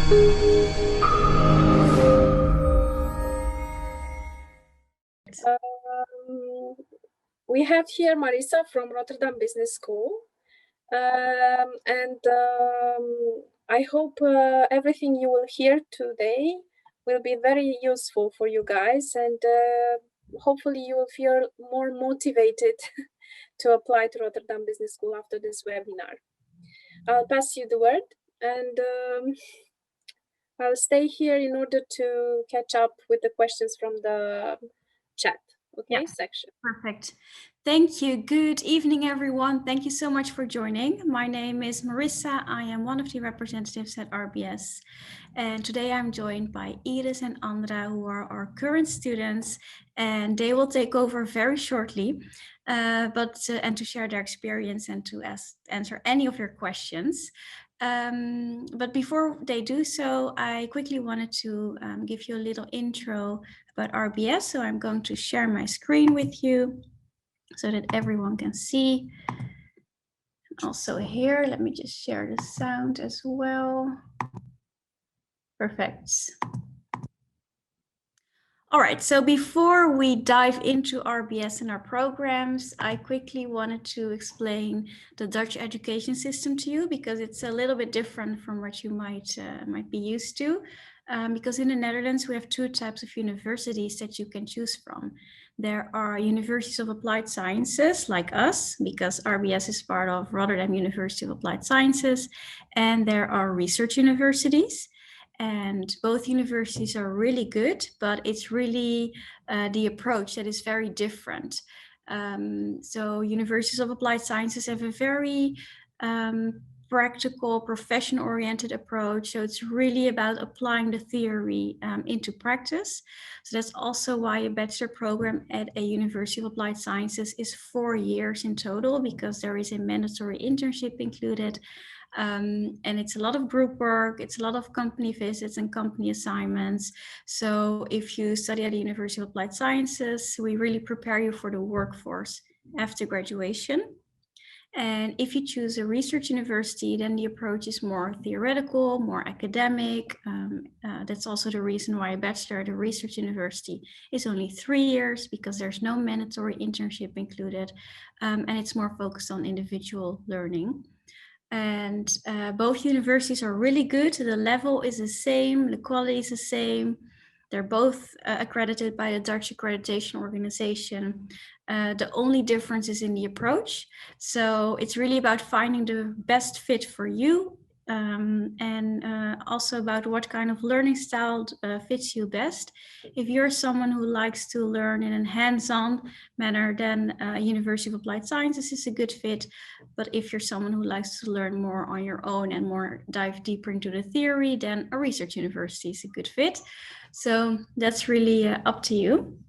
We have here Marissa from Rotterdam Business School. I hope everything you will hear today will be very useful for you guys, and hopefully you will feel more motivated to apply to Rotterdam Business School after this webinar. I'll pass you the word, and I'll stay here in order to catch up with the questions from the chat. Okay, yeah. Section. Perfect. Thank you. Good evening, everyone. Thank you so much for joining. My name is Marissa. I am one of the representatives at RBS. And today I'm joined by Iris and Andra, who are our current students, and they will take over very shortly, and to share their experience and to answer any of your questions. But before they do so, I quickly wanted to give you a little intro about RBS. So I'm going to share my screen with you so that everyone can see. Also here, let me just share the sound as well. Perfect. All right, so before we dive into RBS and our programs, I quickly wanted to explain the Dutch education system to you, because it's a little bit different from what you might be used to. Because in the Netherlands, we have two types of universities that you can choose from. There are universities of applied sciences, like us, because RBS is part of Rotterdam University of Applied Sciences, and there are research universities. And both universities are really good, but it's really the approach that is very different. So universities of applied sciences have a very practical, profession-oriented approach. So it's really about applying the theory into practice. So that's also why a bachelor program at a University of Applied Sciences is 4 years in total, because there is a mandatory internship included. And it's a lot of group work, it's a lot of company visits and company assignments. So if you study at the University of Applied Sciences, we really prepare you for the workforce after graduation. And if you choose a research university, then the approach is more theoretical, more academic. That's also the reason why a bachelor at a research university is only 3 years, because there's no mandatory internship included, and it's more focused on individual learning. And both universities are really good. The level is the same, the quality is the same. They're both accredited by the Dutch Accreditation Organization. The only difference is in the approach. So it's really about finding the best fit for you, and also about what kind of learning style fits you best. If you're someone who likes to learn in a hands-on manner, then University of Applied Sciences is a good fit. But if you're someone who likes to learn more on your own and more dive deeper into the theory, then a research university is a good fit. So that's really up to you.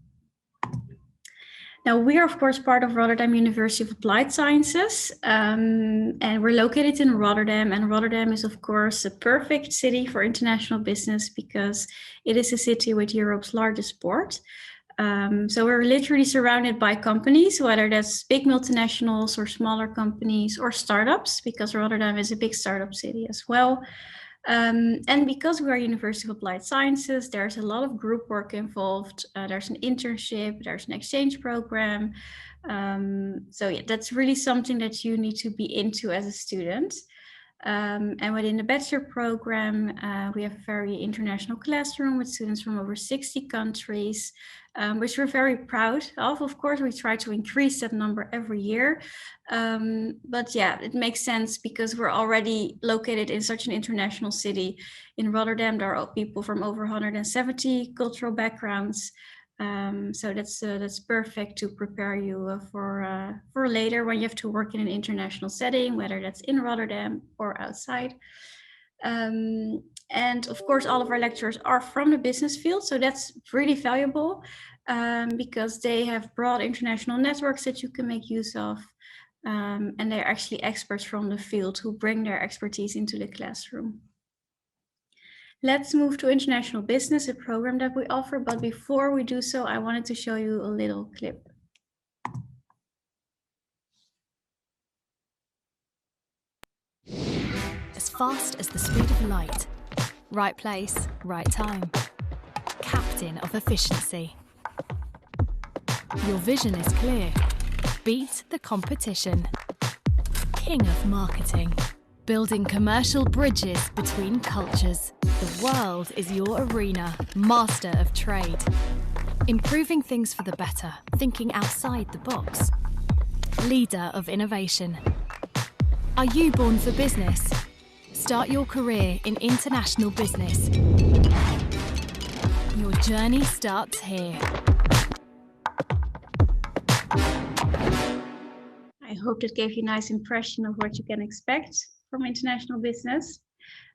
Now, we are, of course, part of Rotterdam University of Applied Sciences, and we're located in Rotterdam. And Rotterdam is, of course, a perfect city for international business, because it is a city with Europe's largest port. So we're literally surrounded by companies, whether that's big multinationals or smaller companies or startups, because Rotterdam is a big startup city as well. And because we are University of Applied Sciences, there's a lot of group work involved. There's an internship, there's an exchange program. So yeah, that's really something that you need to be into as a student. And within the bachelor program, we have a very international classroom with students from over 60 countries, which we're very proud of. Of course, we try to increase that number every year. But yeah, it makes sense because we're already located in such an international city. In Rotterdam, there are people from over 170 cultural backgrounds. So that's perfect to prepare you for later when you have to work in an international setting, whether that's in Rotterdam or outside. And of course, all of our lecturers are from the business field, so that's really valuable because they have broad international networks that you can make use of, and they're actually experts from the field who bring their expertise into the classroom. Let's move to international business, a program that we offer. But before we do so, I wanted to show you a little clip. As fast as the speed of light, Right place, right time. Captain of efficiency. Your vision is clear. Beat the competition. King of marketing. Building commercial bridges between cultures. The world is your arena. Master of trade. Improving things for the better. Thinking outside the box. Leader of innovation. Are you born for business? Start your career in international business. Your journey starts here. I hope that gave you a nice impression of what you can expect from international business.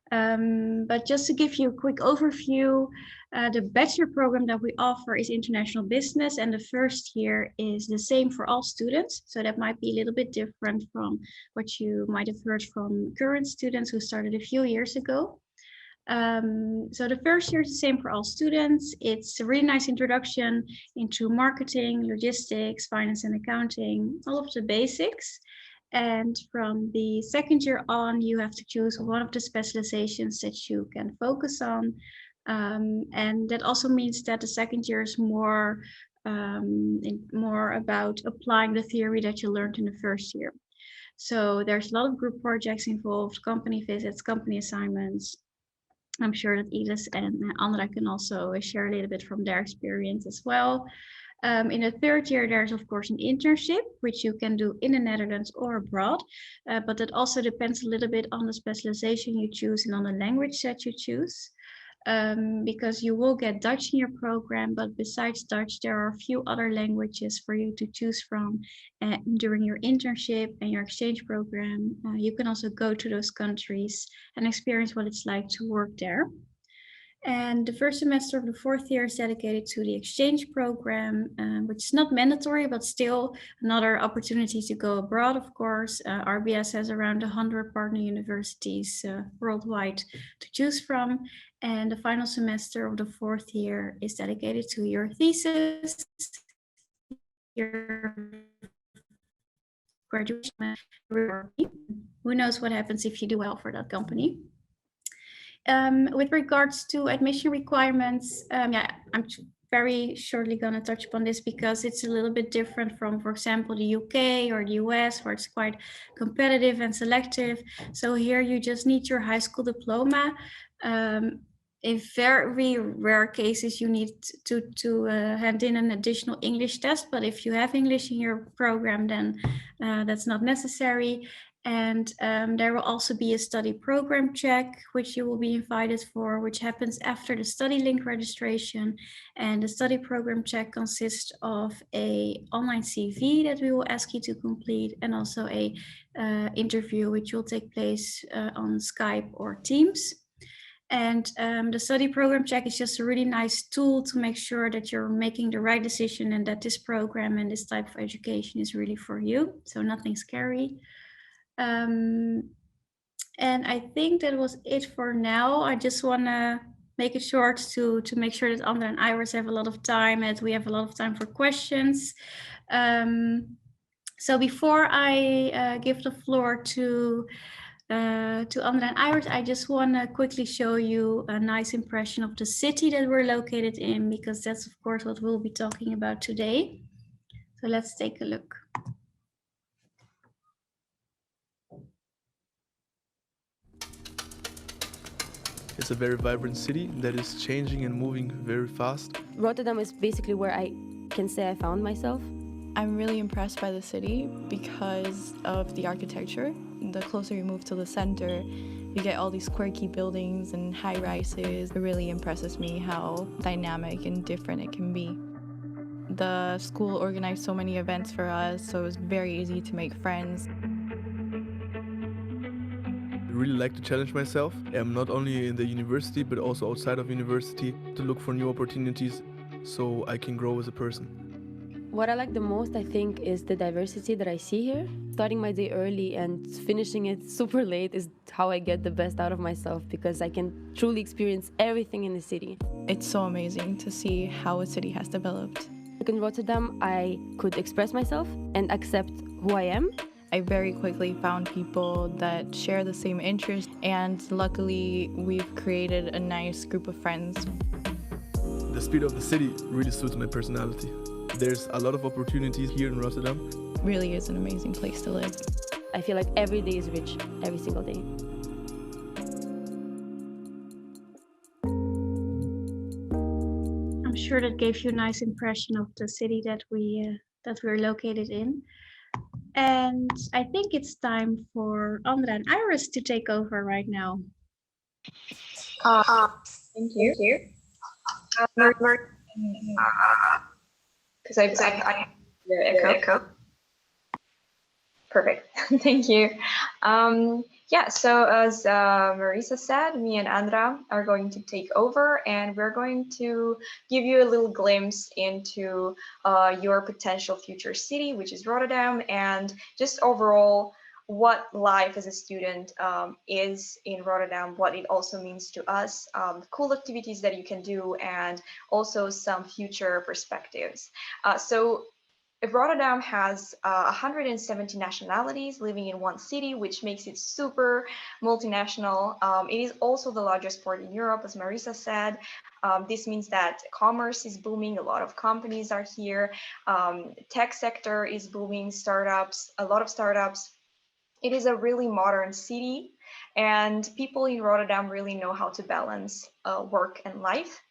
But just to give you a quick overview, the bachelor program that we offer is international business, and the first year is the same for all students. So that might be a little bit different from what you might have heard from current students who started a few years ago. So the first year is the same for all students. It's a really nice introduction into marketing, logistics, finance and accounting, all of the basics. And from the second year on, you have to choose one of the specializations that you can focus on. And that also means that the second year is more about applying the theory that you learned in the first year. So there's a lot of group projects involved, company visits, company assignments. I'm sure that Iris and Andra can also share a little bit from their experience as well. In the third year, there's of course an internship, which you can do in the Netherlands or abroad, but that also depends a little bit on the specialization you choose and on the language that you choose. Because you will get Dutch in your program, but besides Dutch, there are a few other languages for you to choose from during your internship and your exchange program. You can also go to those countries and experience what it's like to work there. And the first semester of the fourth year is dedicated to the exchange program, which is not mandatory, but still another opportunity to go abroad, of course. RBS has around 100 partner universities worldwide to choose from. And the final semester of the fourth year is dedicated to your thesis, your graduation. Who knows what happens if you do well for that company. With regards to admission requirements, I'm very shortly going to touch upon this because it's a little bit different from, for example, the UK or the US, where it's quite competitive and selective. So here you just need your high school diploma. In very rare cases, you need to hand in an additional English test, but if you have English in your program, then that's not necessary. And there will also be a study program check, which you will be invited for, which happens after the study link registration. And the study program check consists of an online CV that we will ask you to complete, and also a interview, which will take place on Skype or Teams. And the study program check is just a really nice tool to make sure that you're making the right decision and that this program and this type of education is really for you. So nothing scary. And I think that was it for now. I just want to make it short to make sure that Andra and Iris have a lot of time and we have a lot of time for questions. So before I give the floor to Andra and Iris, I just want to quickly show you a nice impression of the city that we're located in, because that's of course what we'll be talking about today. So let's take a look. It's a very vibrant city that is changing and moving very fast. Rotterdam is basically where I can say I found myself. I'm really impressed by the city because of the architecture. The closer you move to the center, you get all these quirky buildings and high rises. It really impresses me how dynamic and different it can be. The school organized so many events for us, so it was very easy to make friends. I really like to challenge myself, not only in the university but also outside of university, to look for new opportunities so I can grow as a person. What I like the most, I think, is the diversity that I see here. Starting my day early and finishing it super late is how I get the best out of myself, because I can truly experience everything in the city. It's so amazing to see how a city has developed. In Rotterdam, I could express myself and accept who I am I very quickly found people that share the same interests, and luckily we've created a nice group of friends. The speed of the city really suits my personality. There's a lot of opportunities here in Rotterdam. Really is an amazing place to live. I feel like every day is rich, every single day. I'm sure that gave you a nice impression of the city that we're located in. And I think it's time for Andra and Iris to take over right now. Thank you. Because I the echo. Perfect. Thank you. So as Marissa said, me and Andra are going to take over, and we're going to give you a little glimpse into your potential future city, which is Rotterdam, and just overall what life as a student is in Rotterdam, what it also means to us, cool activities that you can do, and also some future perspectives. Rotterdam has 170 nationalities living in one city, which makes it super multinational. It is also the largest port in Europe, as Marissa said. This means that commerce is booming, a lot of companies are here, tech sector is booming, a lot of startups. It is a really modern city, and people in Rotterdam really know how to balance work and life.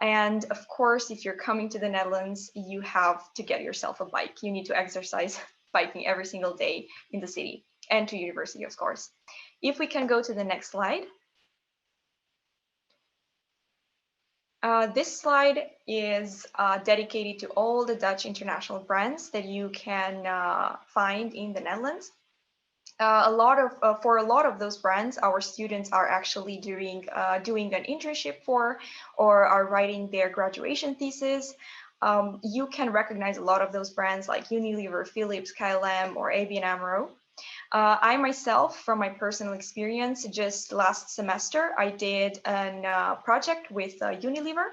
And of course, if you're coming to the Netherlands, you have to get yourself a bike. You need to exercise biking every single day in the city and to university, of course. If we can go to the next slide. This slide is dedicated to all the Dutch international brands that you can find in the Netherlands. For a lot of those brands, our students are actually doing an internship for, or are writing their graduation thesis. You can recognize a lot of those brands like Unilever, Philips, KLM, or ABN AMRO. I myself, from my personal experience, just last semester, I did a project with Unilever.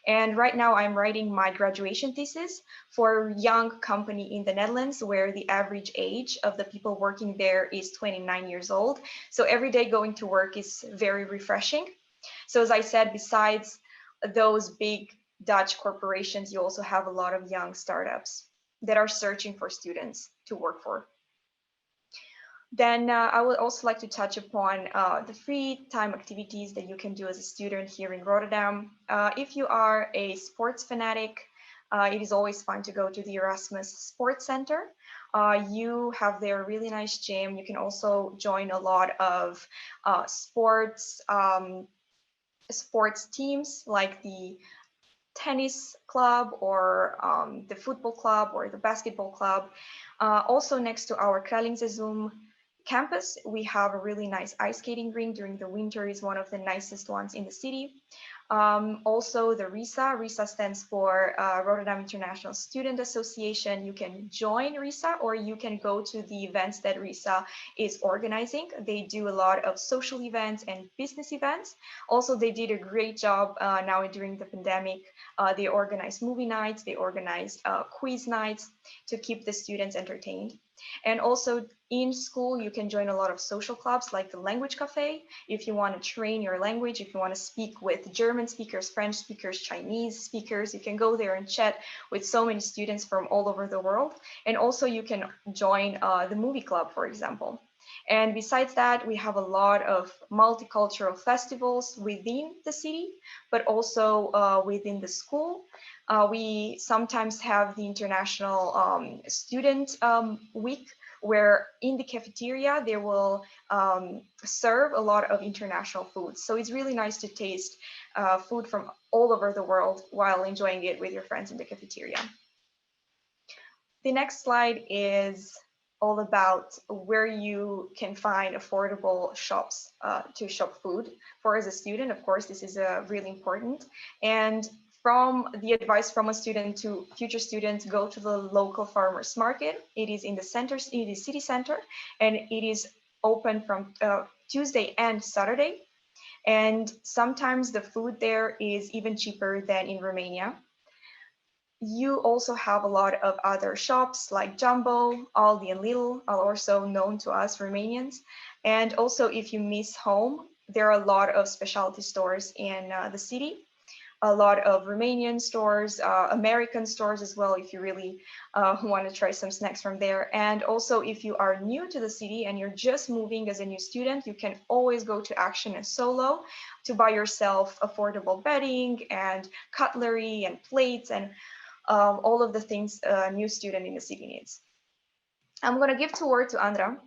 And right now I'm writing my graduation thesis for a young company in the Netherlands, where the average age of the people working there is 29 years old. So every day going to work is very refreshing. So as I said, besides those big Dutch corporations, you also have a lot of young startups that are searching for students to work for. Then I would also like to touch upon the free time activities that you can do as a student here in Rotterdam. If you are a sports fanatic, it is always fun to go to the Erasmus Sports Center. You have their really nice gym. You can also join a lot of sports teams like the tennis club or the football club or the basketball club. Also next to our Kralingsseizoen campus, we have a really nice ice skating rink. During the winter is one of the nicest ones in the city. Also the RISA stands for Rotterdam International Student Association. You can join RISA, or you can go to the events that RISA is organizing. They do a lot of social events and business events. Also, they did a great job now during the pandemic. They organized movie nights, they organized quiz nights to keep the students entertained. And also in school, you can join a lot of social clubs like the Language Cafe. If you want to train your language, if you want to speak with German speakers, French speakers, Chinese speakers, you can go there and chat with so many students from all over the world. And also you can join the movie club, for example. And besides that, we have a lot of multicultural festivals within the city, but also within the school. We sometimes have the International Student Week, where in the cafeteria they will serve a lot of international foods. So it's really nice to taste food from all over the world while enjoying it with your friends in the cafeteria. The next slide is all about where you can find affordable shops to shop food for as a student. Of course, this is really important. And from the advice from a student to future students, go to the local farmers market. It is in the center, it is city center, and it is open from Tuesday and Saturday. And sometimes the food there is even cheaper than in Romania. you also have a lot of other shops like Jumbo, Aldi, and Lidl are also known to us Romanians. And also, if you miss home, there are a lot of specialty stores in the city. A lot of Romanian stores, American stores as well, if you really want to try some snacks from there. And also, if you are new to the city and you're just moving as a new student, you can always go to Action and Solo to buy yourself affordable bedding and cutlery and plates and all of the things a new student in the city needs. I'm going to give the word to Andra.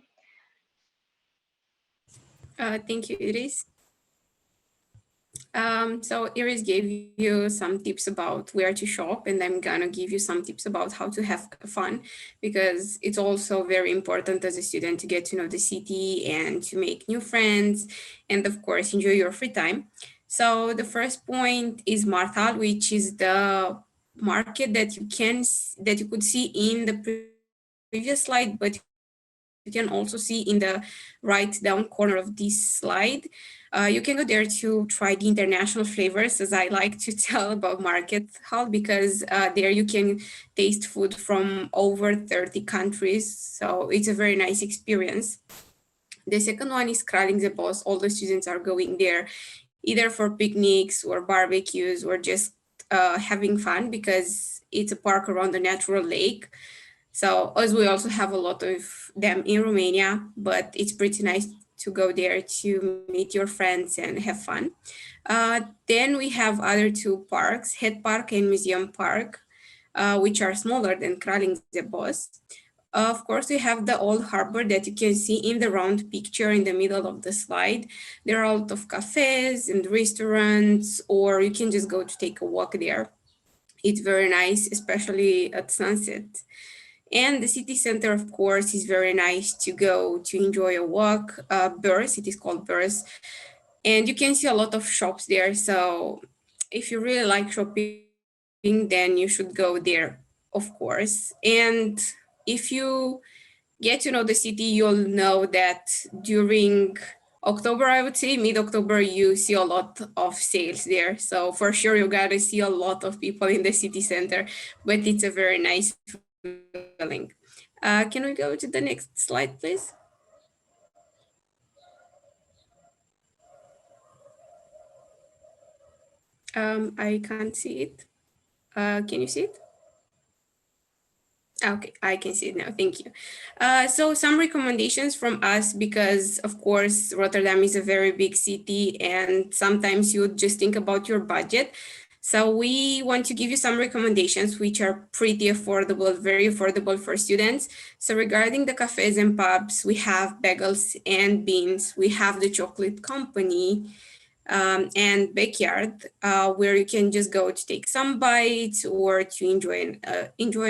Thank you, Iris. So Iris gave you some tips about where to shop, and I'm gonna give you some tips about how to have fun, because it's also very important as a student to get to know the city and to make new friends, and of course enjoy your free time. So the first point is Marthal, which is the market that you could see in the previous slide, but you can also see in the right down corner of this slide. You can go there to try the international flavors, as I like to tell about Market Hall, because there you can taste food from over 30 countries. So it's a very nice experience. The second one is Kralingse. All the students are going there either for picnics or barbecues or just having fun, because it's a park around a natural lake. So as we also have a lot of them in Romania, but it's pretty nice to go there to meet your friends and have fun. Then we have other two parks, Head Park and Museum Park, which are smaller than Kralingse. Of course, we have the old harbor that you can see in the round picture in the middle of the slide. There are a lot of cafes and restaurants, or you can just go to take a walk there. It's very nice, especially at sunset. And the city center, of course, is very nice to go to enjoy a walk. Beurs, it is called Beurs. And you can see a lot of shops there. So if you really like shopping, then you should go there, of course. And if you get to know the city, you'll know that during October, I would say, mid-October, you see a lot of sales there. So for sure, you gotta see a lot of people in the city center, but it's a very nice feeling. Can we go to the next slide, please? I can't see it. Can you see it? Okay, I can see it now. Thank you. So some recommendations from us, because of course, Rotterdam is a very big city and sometimes you just think about your budget. So we want to give you some recommendations which are pretty affordable, very affordable for students. So regarding the cafes and pubs, we have Bagels and Beans. We have the Chocolate Company, and Backyard, where you can just go to take some bites or to enjoy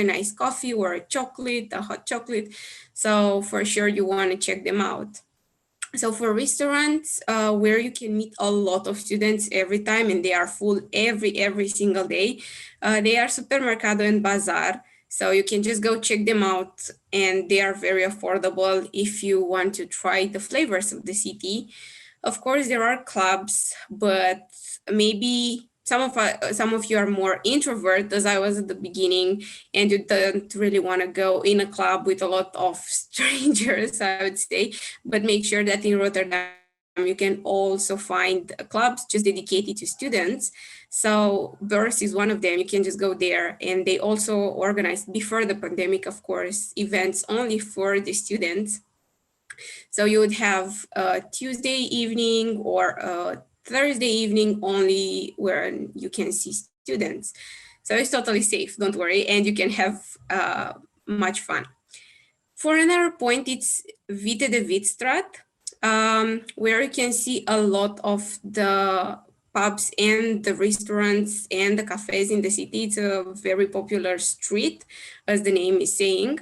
a nice coffee or a hot chocolate. So for sure you want to check them out. So for restaurants, where you can meet a lot of students every time, and they are full every single day, they are Supermercado and Bazaar. So you can just go check them out, and they are very affordable if you want to try the flavors of the city. Of course, there are clubs, but maybe some of you are more introvert, as I was at the beginning, and you don't really want to go in a club with a lot of strangers, I would say. But make sure that in Rotterdam, you can also find clubs just dedicated to students. So Beurs is one of them. You can just go there. And they also organized, before the pandemic, of course, events only for the students. So you would have a Tuesday evening or a Thursday evening only, where you can see students. So it's totally safe, don't worry, and you can have much fun. For another point, it's Witte de Witstraat, where you can see a lot of the pubs and the restaurants and the cafes in the city. It's a very popular street, as the name is saying.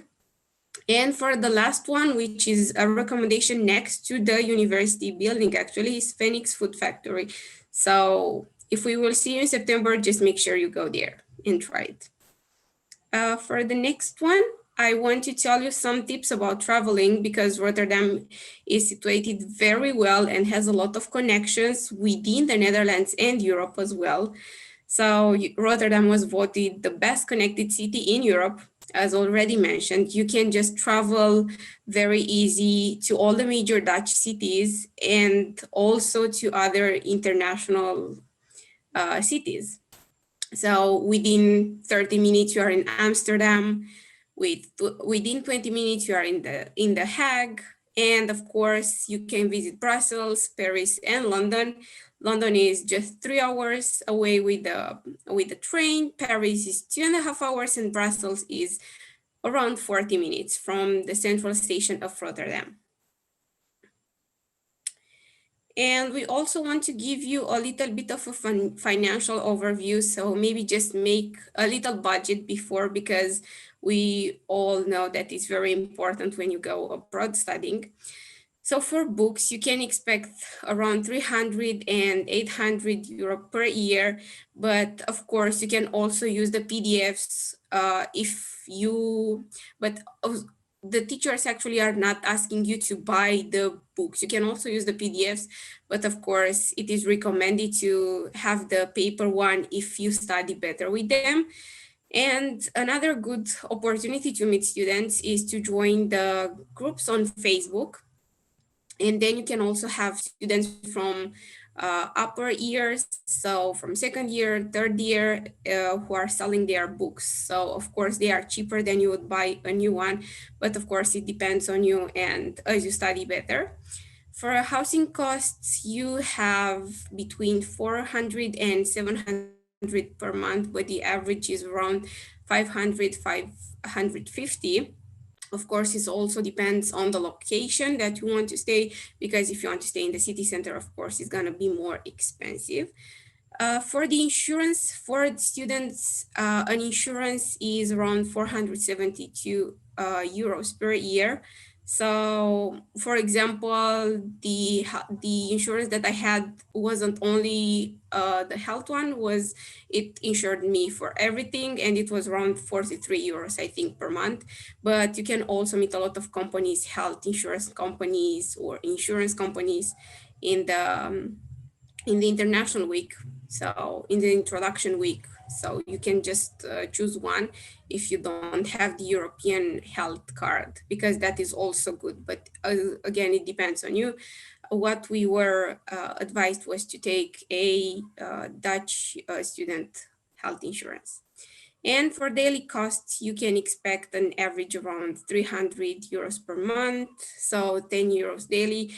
And for the last one, which is a recommendation next to the university building, actually, is Phoenix Food Factory. So if we will see you in September, just make sure you go there and try it. For the next one, I want to tell you some tips about traveling, because Rotterdam is situated very well and has a lot of connections within the Netherlands and Europe as well. So Rotterdam was voted the best connected city in Europe. As already mentioned, you can just travel very easy to all the major Dutch cities and also to other international cities. So within 30 minutes, you are in Amsterdam. Within 20 minutes, you are in the Hague. And of course, you can visit Brussels, Paris, and London. London is just 3 hours away with the train. Paris is 2.5 hours, and Brussels is around 40 minutes from the central station of Rotterdam. And we also want to give you a little bit of a financial overview. So maybe just make a little budget before, because we all know that it's very important when you go abroad studying. So for books, you can expect around 300 and 800 euro per year. But of course, you can also use the PDFs the teachers actually are not asking you to buy the books. You can also use the PDFs, but of course, it is recommended to have the paper one if you study better with them. And another good opportunity to meet students is to join the groups on Facebook. And then you can also have students from upper years, so from second year, third year, who are selling their books. So of course they are cheaper than you would buy a new one, but of course it depends on you and as you study better. For housing costs, you have between 400 and 700 per month, but the average is around 500, 550. Of course, it also depends on the location that you want to stay, because if you want to stay in the city center, of course, it's going to be more expensive. For the insurance, for the students, an insurance is around 472 euros per year. So, for example, the insurance that I had wasn't only the health one, it insured me for everything, and it was around 43 euros, I think, per month. But you can also meet a lot of companies, health insurance companies or insurance companies in the international week, so in the introduction week. So you can just choose one if you don't have the European health card, because that is also good. But again, it depends on you. What we were advised was to take a Dutch student health insurance. And for daily costs, you can expect an average around 300 euros per month, so 10 euros daily.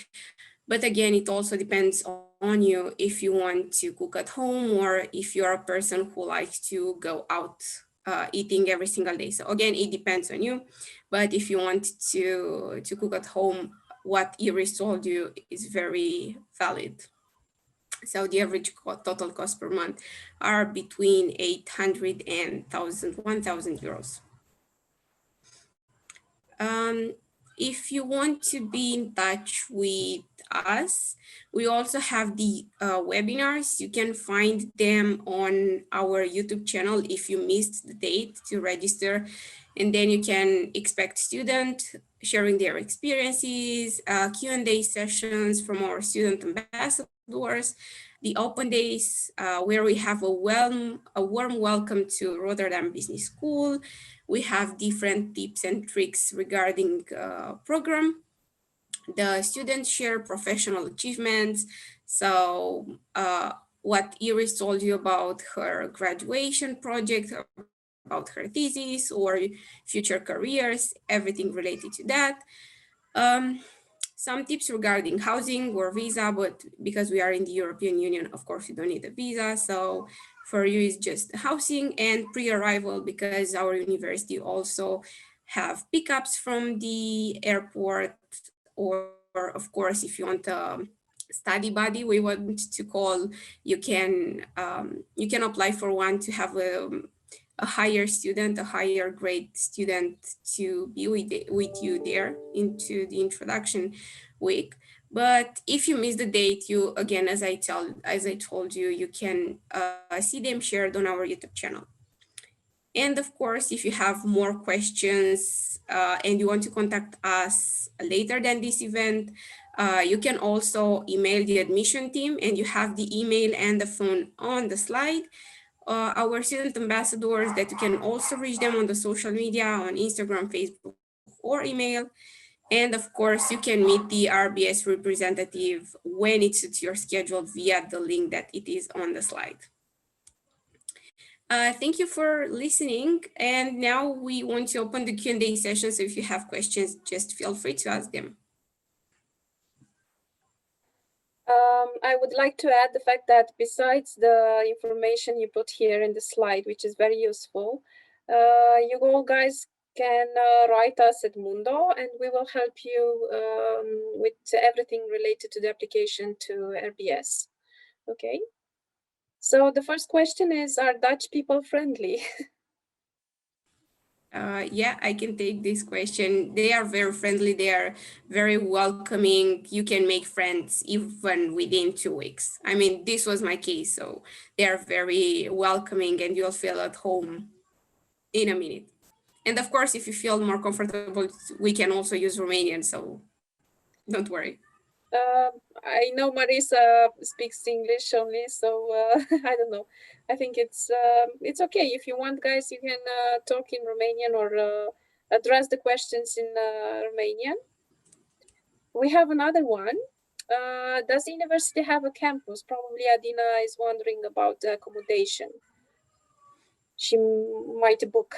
But again, it also depends on you if you want to cook at home or if you're a person who likes to go out eating every single day. So again, it depends on you. But if you want to cook at home, what Iris told you is very valid. So the average total cost per month are between 800 and 1,000 euros. If you want to be in touch with us, we also have the webinars. You can find them on our YouTube channel if you missed the date to register. And then you can expect students sharing their experiences, Q&A sessions from our student ambassadors, the open days where we have a warm welcome to Rotterdam Business School. We have different tips and tricks regarding program. The students share professional achievements. So what Iris told you about her graduation project, about her thesis or future careers, everything related to that. Some tips regarding housing or visa, but because we are in the European Union, of course, you don't need a visa. So for you, it's just housing and pre-arrival, because our university also have pickups from the airport, or of course, if you want a study buddy, we want to call, you can apply for one to have a higher grade student to be with you there into the introduction week. But if you miss the date, you again, as I told you, you can see them shared on our YouTube channel. And of course, if you have more questions and you want to contact us later than this event, you can also email the admission team, and you have the email and the phone on the slide. our student ambassadors that you can also reach them on the social media, on Instagram, Facebook, or email. And of course, you can meet the RBS representative when it suits your schedule via the link that it is on the slide. Thank you for listening. And now we want to open the Q&A session. So if you have questions, just feel free to ask them. I would like to add the fact that besides the information you put here in the slide, which is very useful, you all guys can write us at Mundo, and we will help you with everything related to the application to RBS. Okay. So the first question is, are Dutch people friendly? Yeah, I can take this question. They are very friendly. They are very welcoming. You can make friends even within 2 weeks. I mean, this was my case. So they are very welcoming and you'll feel at home in a minute. And of course, if you feel more comfortable, we can also use Romanian. So don't worry. I know Marissa speaks English only, so I don't know. I think it's okay. If you want, guys, you can talk in Romanian or address the questions in Romanian. We have another one. Does the university have a campus? Probably Adina is wondering about the accommodation. She might book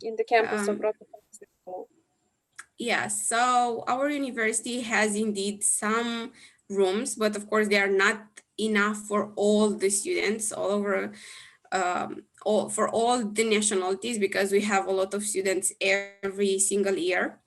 in the campus of Rotterdam. Yeah, so our university has indeed some rooms, but of course they are not enough for all the students all over, for all the nationalities, because we have a lot of students every single year.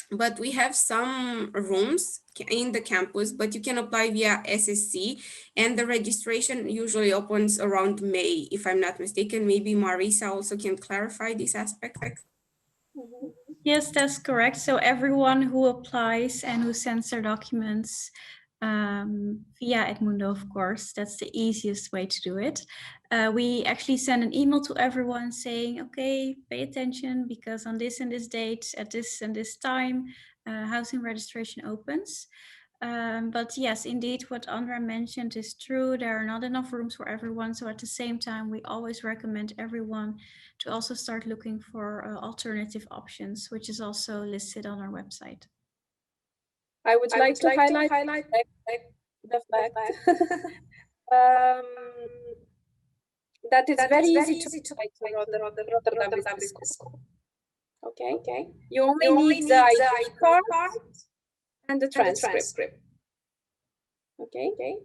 But we have some rooms in the campus, but you can apply via SSC, and the registration usually opens around May, if I'm not mistaken. Maybe Marissa also can clarify this aspect. Mm-hmm. Yes, that's correct. So everyone who applies and who sends their documents via Edmundo, of course, that's the easiest way to do it. We actually send an email to everyone saying, okay, pay attention because on this and this date, at this and this time, housing registration opens. But yes, indeed, what Andra mentioned is true. There are not enough rooms for everyone. So at the same time, we always recommend everyone to also start looking for alternative options, which is also listed on our website. I would like to highlight the fact that it's very easy to apply to Rotterdam Business School. Okay. You only need the ID card and the transcript. Okay.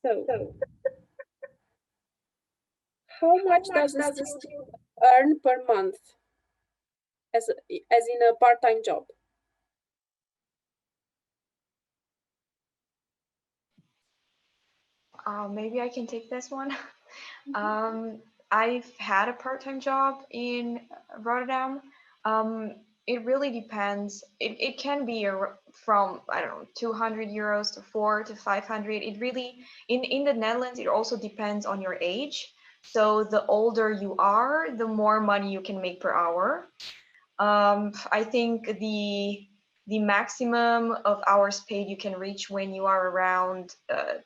So, how much does a student earn per month as in a part-time job? Maybe I can take this one. I've had a part-time job in Rotterdam. It really depends. It can be from, I don't know, 200 euros to 400 to 500. It really, in the Netherlands, it also depends on your age. So the older you are, the more money you can make per hour. I think the maximum of hours paid you can reach when you are around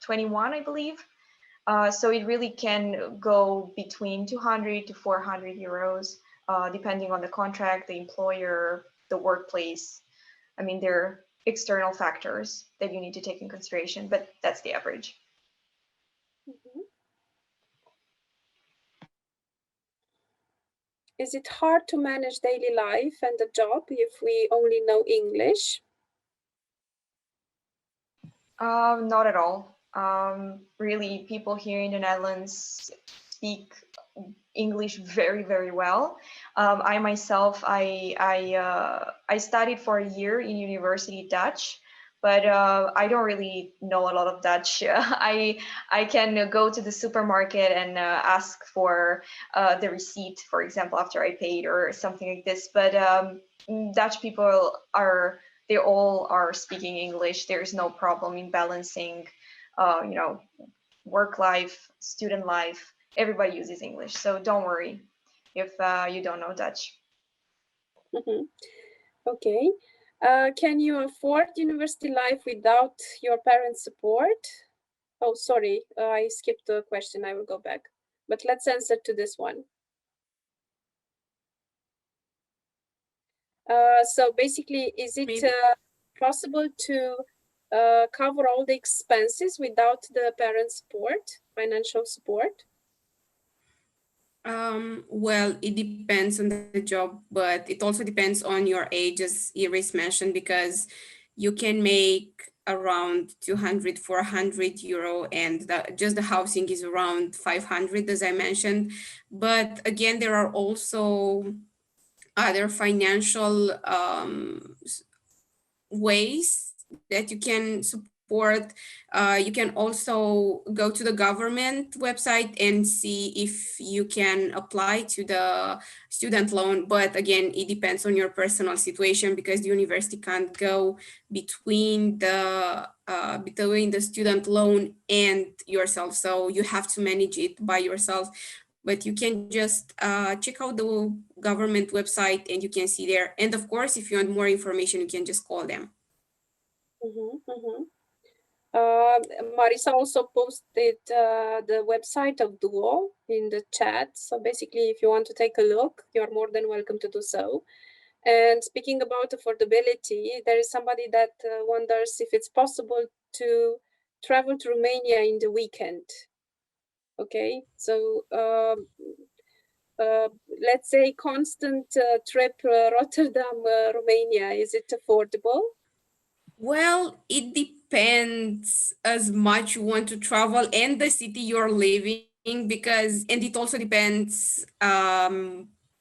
21, I believe. So it really can go between 200 to 400 euros, depending on the contract, the employer, the workplace. I mean, there are external factors that you need to take in consideration, but that's the average. Mm-hmm. Is it hard to manage daily life and the job if we only know English? Not at all. Really, people here in the Netherlands speak English very, very well. I myself, I studied for a year in university Dutch, but I don't really know a lot of Dutch. I can go to the supermarket and ask for the receipt, for example, after I paid or something like this. But Dutch people they all are speaking English. There's no problem in balancing, work life, student life. Everybody uses English, so don't worry if you don't know Dutch. Okay. Can you afford university life without your parents' support? Oh, sorry, I skipped the question. I will go back. But let's answer to this one. So basically, is it possible to cover all the expenses without the parents' support, financial support? Well, it depends on the job, but it also depends on your age, as Iris mentioned, because you can make around 200, 400 euro, and just the housing is around 500, as I mentioned. But again, there are also other financial ways that you can support. You can also go to the government website and see if you can apply to the student loan. But again, it depends on your personal situation, because the university can't go between the student loan and yourself. So you have to manage it by yourself. But you can just check out the government website and you can see there. And of course, if you want more information, you can just call them. Marissa also posted the website of Duo in the chat. So basically, if you want to take a look, you're more than welcome to do so. And speaking about affordability, there is somebody that wonders if it's possible to travel to Romania in the weekend. Okay, so let's say constant trip Rotterdam, Romania, is it affordable? Well, it depends as much you want to travel and the city you're living, and it also depends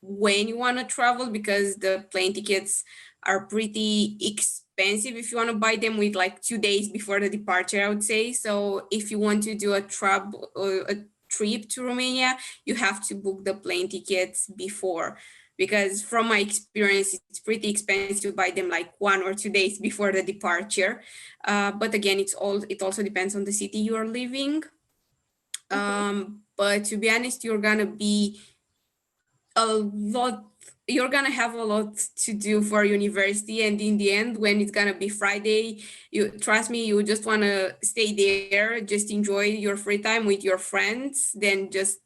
when you want to travel, because the plane tickets are pretty expensive if you want to buy them with like 2 days before the departure, I would say. So if you want to do a trip to Romania, you have to book the plane tickets before, because from my experience, it's pretty expensive to buy them like 1 or 2 days before the departure. But again, it also depends on the city you're living. But to be honest, you're gonna have a lot to do for university, and in the end, when it's gonna be Friday, trust me, you just want to stay there, just enjoy your free time with your friends, then just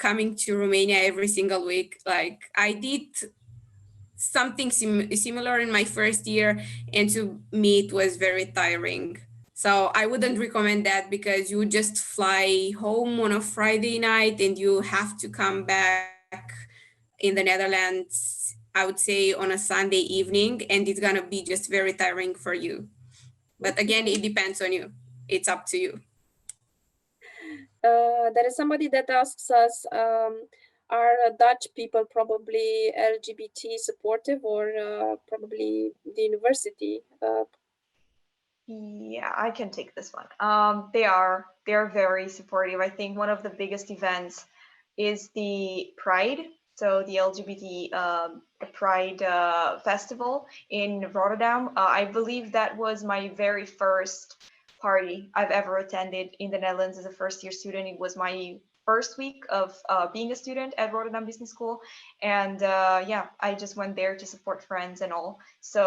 coming to Romania every single week. Like I did something similar in my first year, and to me it was very tiring. So I wouldn't recommend that, because you just fly home on a Friday night and you have to come back in the Netherlands, I would say, on a Sunday evening, and it's gonna be just very tiring for you. But again, it depends on you. It's up to you. There is somebody that asks us, are Dutch people probably LGBT supportive, or probably the university? Yeah, I can take this one. They're very supportive. I think one of the biggest events is the Pride. So the LGBT Pride festival in Rotterdam. I believe that was my very first party I've ever attended in the Netherlands as a first-year student. It was my first week of being a student at Rotterdam Business School, and yeah, I just went there to support friends and all. So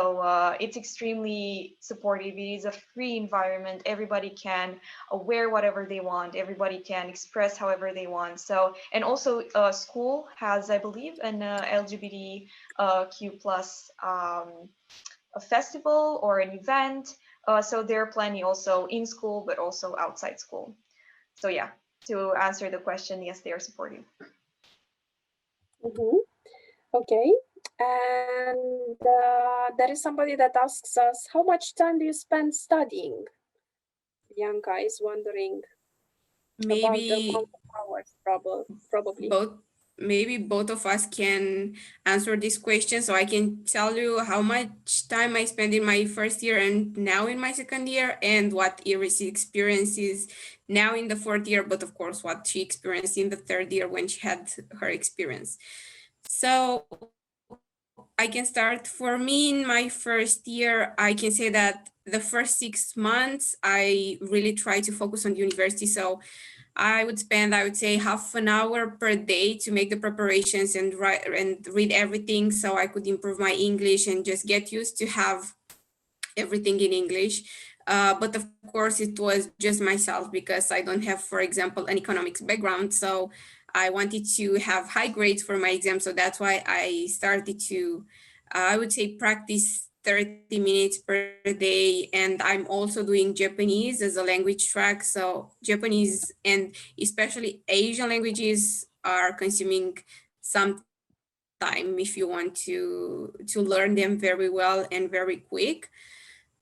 it's extremely supportive. It is a free environment. Everybody can wear whatever they want. Everybody can express however they want. So, and also school has, I believe, an LGBTQ plus a festival or an event. So there are plenty also in school, but also outside school. So yeah, to answer the question, yes, they are supportive. Okay. And there is somebody that asks us, how much time do you spend studying? Bianca is wondering. Maybe about the hours, probably. Both maybe both of us can answer this question. So I can tell you how much time I spent in my first year and now in my second year, and what Iris experiences now in the fourth year, but of course what she experienced in the third year when she had her experience. So I can start. For me, in my first year, I can say that the first 6 months, I really tried to focus on university. So I would spend, I would say, half an hour per day to make the preparations and write and read everything, so I could improve my English and just get used to have everything in English. But of course, it was just myself, because I don't have, for example, an economics background. So I wanted to have high grades for my exam. So that's why I started to, I would say, practice 30 minutes per day. And I'm also doing Japanese as a language track. So Japanese and especially Asian languages are consuming some time if you want to learn them very well and very quick.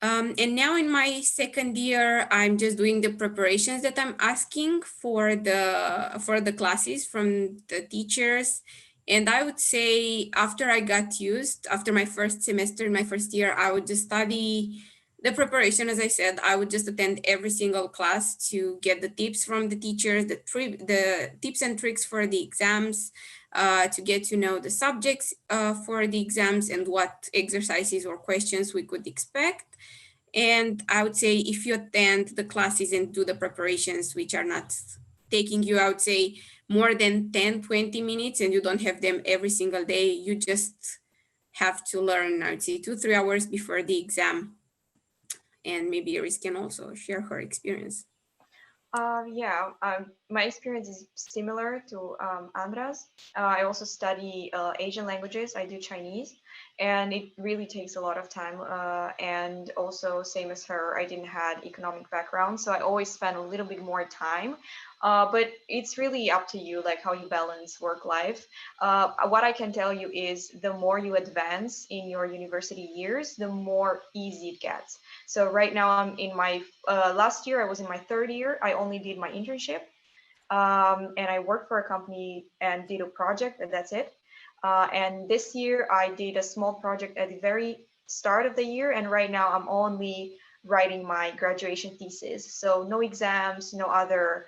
And now in my second year, I'm just doing the preparations that I'm asking for the classes from the teachers. And I would say after I got used, after my first semester in my first year, I would just study the preparation. As I said, I would just attend every single class to get the tips from the teachers, the tips and tricks for the exams, to get to know the subjects for the exams and what exercises or questions we could expect. And I would say if you attend the classes and do the preparations, which are not taking you, I would say, more than 10, 20 minutes, and you don't have them every single day, you just have to learn, I would say, 2-3 hours before the exam. And maybe Iris can also share her experience. My experience is similar to Andra's. I also study Asian languages. I do Chinese, and it really takes a lot of time. And also, same as her, I didn't have economic background, so I always spend a little bit more time. But it's really up to you, like how you balance work life. What I can tell you is the more you advance in your university years, the more easy it gets. So right now I'm in my last year, I was in my third year. I only did my internship, and I worked for a company and did a project, and that's it. And this year I did a small project at the very start of the year, and right now I'm only writing my graduation thesis. So no exams, no other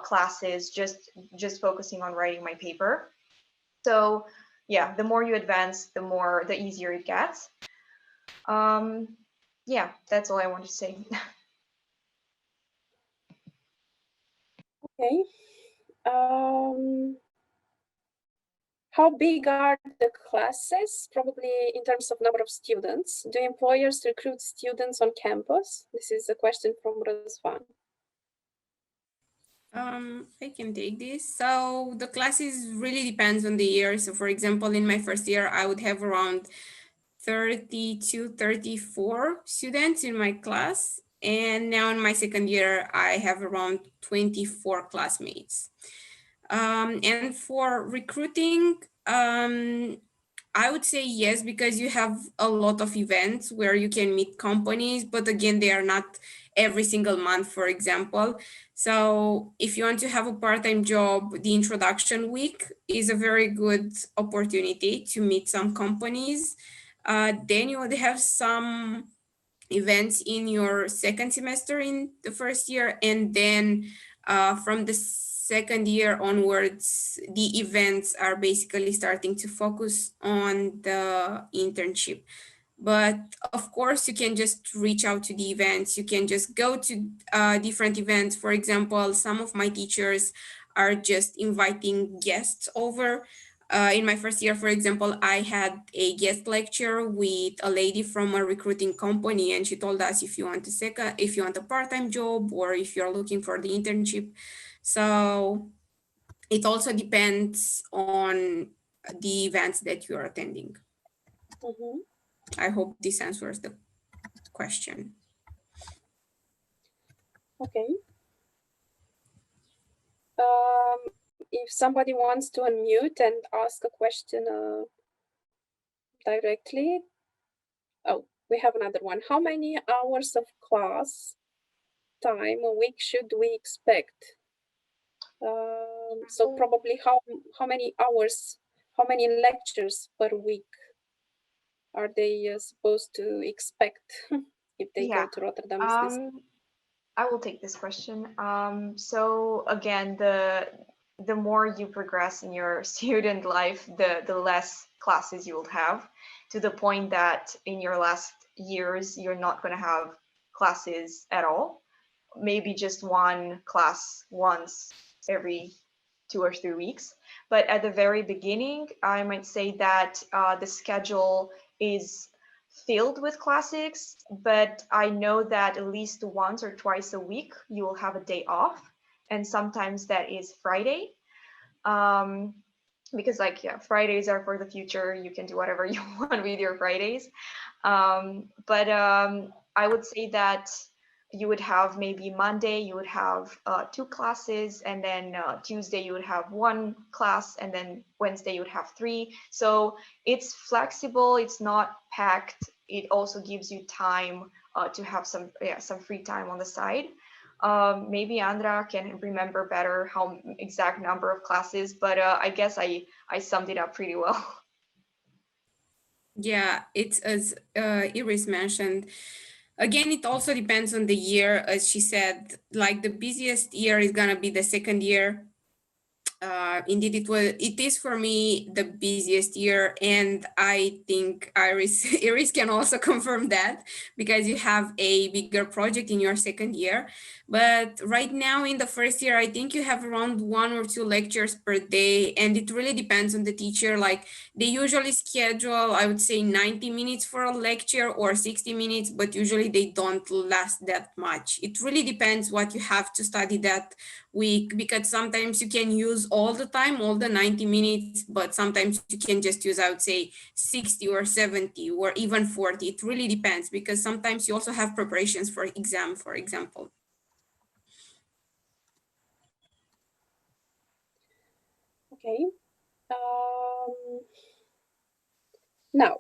classes, just focusing on writing my paper. So yeah, the more you advance, the easier it gets. Yeah, that's all I want to say. Okay. How big are the classes, probably in terms of number of students? Do employers recruit students on campus? This is a question from Razvan. I can take this. So the classes really depends on the year. So for example, in my first year, I would have around 32, 34 students in my class. And now in my second year, I have around 24 classmates. And for recruiting, I would say yes, because you have a lot of events where you can meet companies, but again, they are not every single month, for example. So if you want to have a part-time job, the introduction week is a very good opportunity to meet some companies. Then you would have some events in your second semester in the first year, and then from the second year onwards, the events are basically starting to focus on the internship. But of course, you can just reach out to the events. You can just go to different events. For example, some of my teachers are just inviting guests over. In my first year, for example, I had a guest lecture with a lady from a recruiting company, and she told us if you want a part-time job or if you're looking for the internship. So it also depends on the events that you are attending. Mm-hmm. I hope this answers the question. Okay. If somebody wants to unmute and ask a question directly. Oh, we have another one. How many hours of class time a week should we expect? So probably how many hours, how many lectures per week are they supposed to expect if they go to Rotterdam? I will take this question. So again, the more you progress in your student life, the less classes you will have, to the point that in your last years, you're not going to have classes at all. Maybe just one class once every 2 or 3 weeks. But at the very beginning, I might say that the schedule is filled with classics, but I know that at least once or twice a week you will have a day off, and sometimes that is Friday, because Fridays are for the future. You can do whatever you want with your Fridays, but I would say that you would have maybe Monday you would have 2 classes, and then Tuesday you would have 1 class, and then Wednesday you would have 3. So it's flexible, it's not packed. It also gives you time to have some free time on the side. Maybe Andra can remember better how exact number of classes, but I guess I summed it up pretty well. Yeah, it's as Iris mentioned. Again, it also depends on the year. As she said, like the busiest year is gonna be the second year. Indeed, it is for me the busiest year, and I think Iris can also confirm that, because you have a bigger project in your second year. But right now in the first year, I think you have around 1 or 2 lectures per day, and it really depends on the teacher. Like they usually schedule, I would say 90 minutes for a lecture or 60 minutes, but usually they don't last that much. It really depends what you have to study that week, because sometimes you can use all the time, all the 90 minutes, but sometimes you can just use, I would say, 60 or 70 or even 40. It really depends, because sometimes you also have preparations for exam, for example. Okay. Now,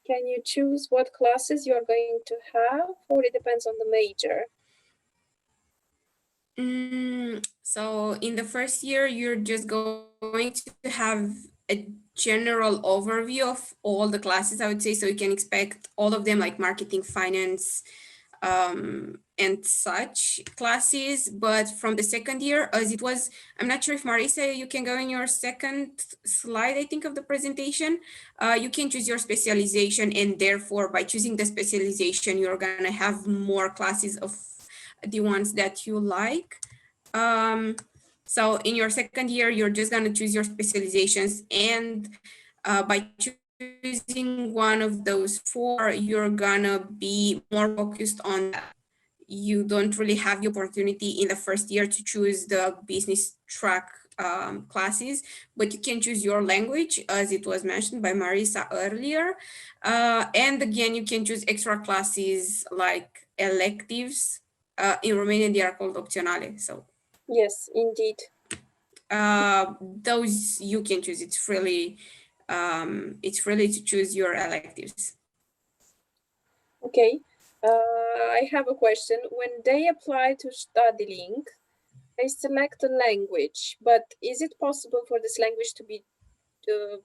can you choose what classes you're going to have, or it depends on the major? So in the first year, you're just going to have a general overview of all the classes, I would say. So you can expect all of them, like marketing, finance, and such classes. But from the second year, as it was, I'm not sure if Marissa, you can go in your second slide, I think, of the presentation. You can choose your specialization, and therefore by choosing the specialization, you're gonna have more classes of the ones that you like. So in your second year, you're just gonna choose your specializations, and by choosing one of those 4, you're gonna be more focused on that. You don't really have the opportunity in the first year to choose the business track classes, but you can choose your language, as it was mentioned by Marissa earlier. And again, you can choose extra classes like electives. In Romanian, they are called opționale. So yes, indeed. Those you can choose. It's really to choose your electives. Okay. I have a question. When they apply to StudyLink, they select a language, but is it possible for this language to be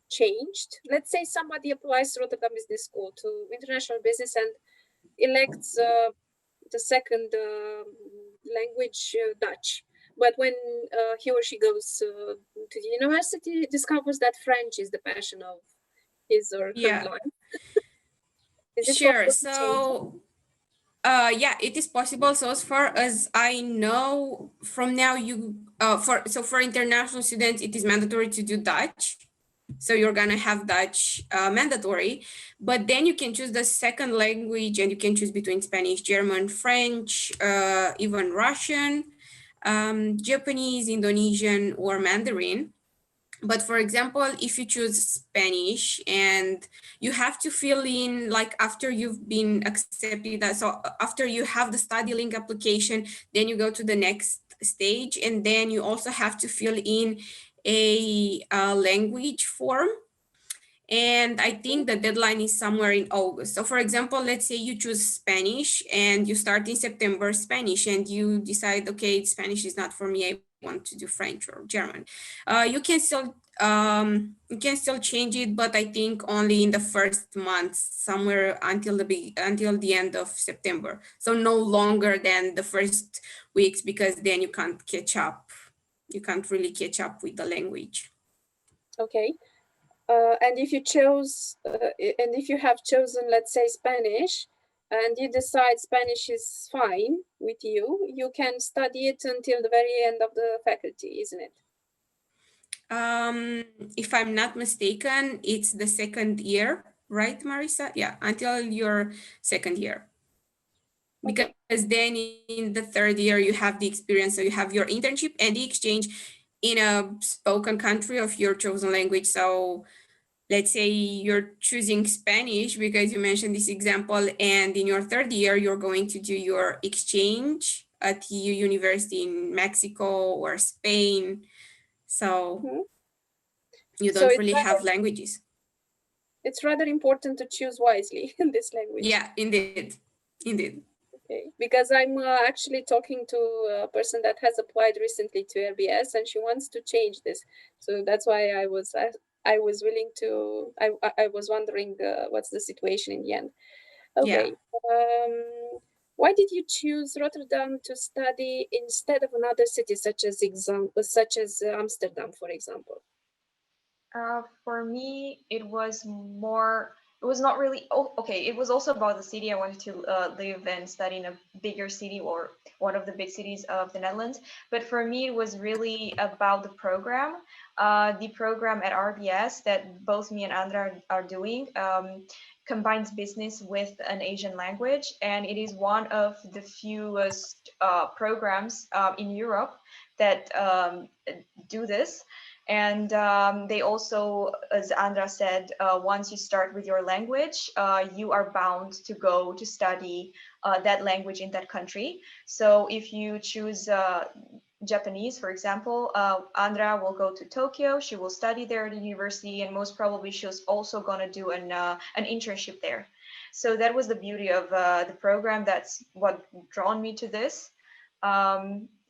changed? Let's say somebody applies to Rotterdam Business School to international business and elects the second language, Dutch. But when he or she goes to the university, discovers that French is the passion of his or her life. Sure. So, yeah, it is possible. So as far as I know, from now for international students, it is mandatory to do Dutch. So you're gonna have Dutch mandatory, but then you can choose the second language, and you can choose between Spanish, German, French, even Russian, Japanese, Indonesian, or Mandarin. But for example, if you choose Spanish, and you have to fill in, like after you've been accepted, so after you have the StudyLink application, then you go to the next stage, and then you also have to fill in a language form. And I think the deadline is somewhere in August. So for example, let's say you choose Spanish and you start in September Spanish and you decide, okay, Spanish is not for me, I want to do French or German. You can still change it, but I think only in the first month, somewhere until the end of September. So no longer than the first weeks, because then you can't catch up. You can't really catch up with the language. Okay. And if you have chosen, let's say, Spanish, and you decide Spanish is fine with you, you can study it until the very end of the faculty, isn't it? If I'm not mistaken, it's the second year, right, Marissa? Yeah, until your second year. Because then in the third year, you have the experience, so you have your internship and the exchange in a spoken country of your chosen language. So let's say you're choosing Spanish because you mentioned this example, and in your third year, you're going to do your exchange at the university in Mexico or Spain. So you don't really have languages. It's rather important to choose wisely in this language. Yeah, indeed. Okay, because I'm actually talking to a person that has applied recently to RBS, and she wants to change this. So that's why I was willing to. I was wondering what's the situation in the end. Okay. Yeah. Why did you choose Rotterdam to study instead of another city such as Amsterdam, for example? For me, it was not really, it was also about the city. I wanted to live and study in a bigger city or one of the big cities of the Netherlands. But for me, it was really about the program. The program at RBS that both me and Andra are doing combines business with an Asian language. And it is one of the fewest programs in Europe that do this. And they also, as Andra said, once you start with your language, you are bound to go to study that language in that country. So if you choose Japanese, for example, Andra will go to Tokyo. She will study there at the university, and most probably she's also going to do an internship there. So that was the beauty of the program. That's what drawn me to this.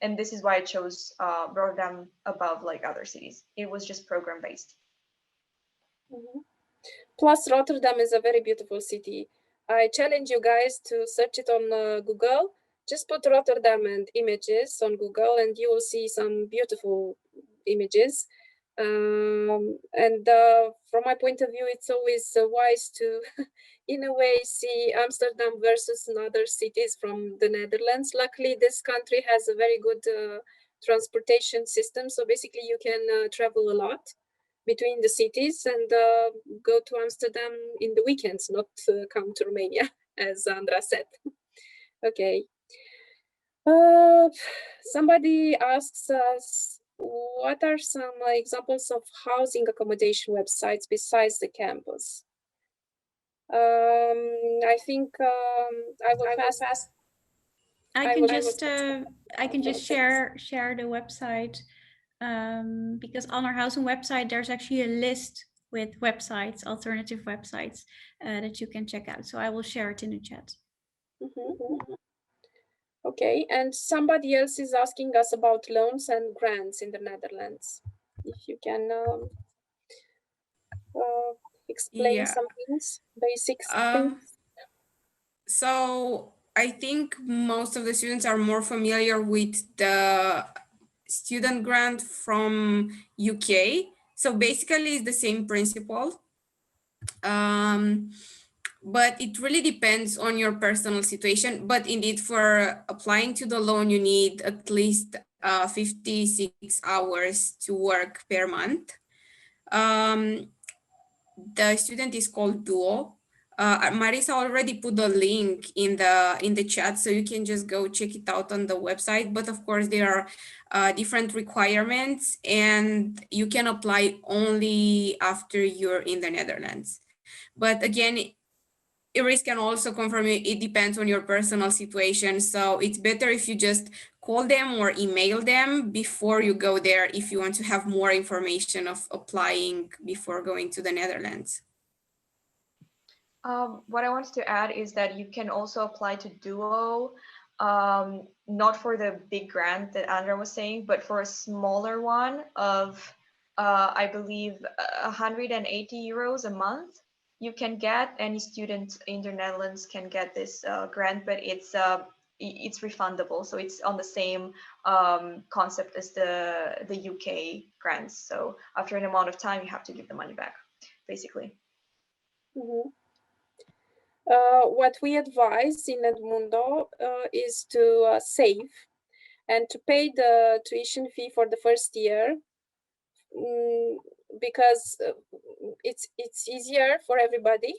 And this is why I chose Rotterdam above like other cities. It was just program based. Mm-hmm. Plus, Rotterdam is a very beautiful city. I challenge you guys to search it on Google. Just put Rotterdam and images on Google, and you will see some beautiful images. And from my point of view, it's always wise to, in a way, see Amsterdam versus other cities from the Netherlands. Luckily, this country has a very good transportation system. So basically, you can travel a lot between the cities and go to Amsterdam in the weekends, not come to Romania, as Andra said. Okay. Somebody asks us, what are some examples of housing accommodation websites besides the campus? I think I will pass. I can just share the website because on our housing website there's actually a list with websites, alternative websites that you can check out. So I will share it in the chat. Mm-hmm. Okay, and somebody else is asking us about loans and grants in the Netherlands. If you can explain some things, basics things. So I think most of the students are more familiar with the student grant from UK. So basically it's the same principle. But it really depends on your personal situation. But indeed, for applying to the loan, you need at least 56 hours to work per month. The student is called Duo. Marissa already put the link in the chat, so you can just go check it out on the website. But of course, there are different requirements, and you can apply only after you're in the Netherlands. But again, Iris can also confirm it depends on your personal situation. So it's better if you just call them or email them before you go there if you want to have more information of applying before going to the Netherlands. What I wanted to add is that you can also apply to Duo, not for the big grant that Andra was saying, but for a smaller one of, I believe, 180 euros a month. You can get, any student in the Netherlands can get this grant, but it's refundable. So it's on the same concept as the UK grants. So after an amount of time, you have to give the money back, basically. Mm-hmm. What we advise in Edmundo is to save and to pay the tuition fee for the first year, because it's easier for everybody,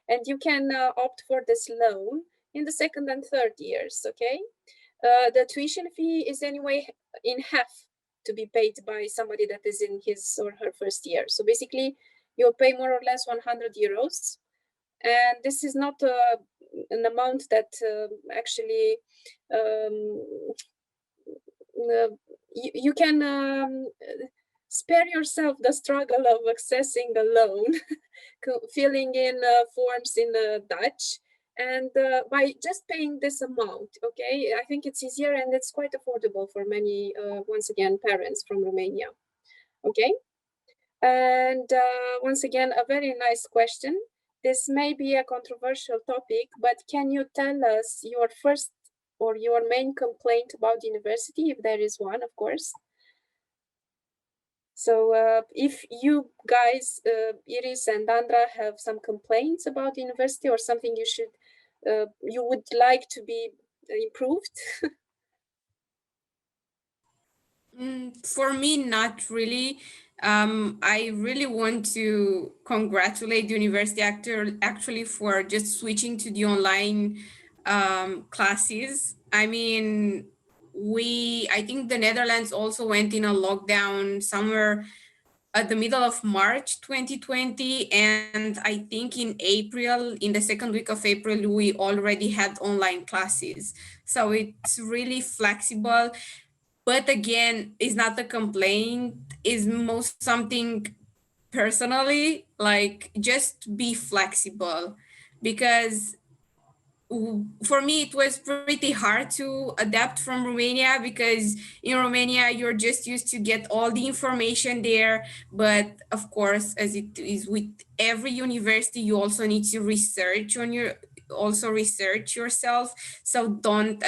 and you can opt for this loan in the second and third years. Okay, the tuition fee is anyway in half to be paid by somebody that is in his or her first year. So basically, you'll pay more or less 100 euros. And this is not an amount that actually you can spare yourself the struggle of accessing a loan, filling in forms in Dutch, and by just paying this amount, okay, I think it's easier and it's quite affordable for many, once again, parents from Romania, okay? And once again, a very nice question. This may be a controversial topic, but can you tell us your first or your main complaint about university, if there is one, of course? So if you guys, Iris and Andra, have some complaints about university or something you would like to be improved? For me, not really. I really want to congratulate the university actually for just switching to the online classes. I mean, I think the Netherlands also went in a lockdown somewhere at the middle of March 2020, and I think in the second week of April, we already had online classes. So it's really flexible. But again, it's not a complaint, it's most something personally, like just be flexible, because for me, it was pretty hard to adapt from Romania, because in Romania, you're just used to get all the information there. But of course, as it is with every university, you also need to research yourself. So don't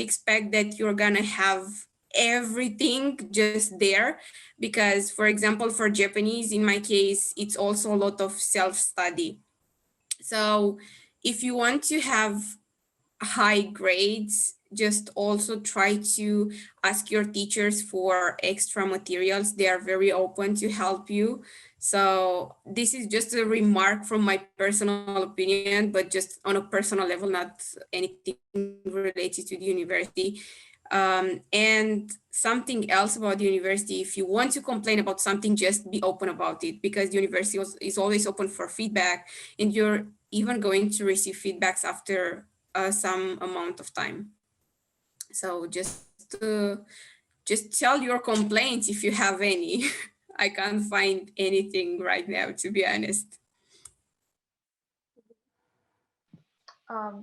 expect that you're gonna have everything just there, because, for example, for Japanese, in my case, it's also a lot of self-study. So if you want to have high grades, just also try to ask your teachers for extra materials. They are very open to help you. So this is just a remark from my personal opinion, but just on a personal level, not anything related to the university. And something else about the university, if you want to complain about something, just be open about it, because the university is always open for feedback, and you're even going to receive feedbacks after some amount of time. So just tell your complaints if you have any. I can't find anything right now, to be honest.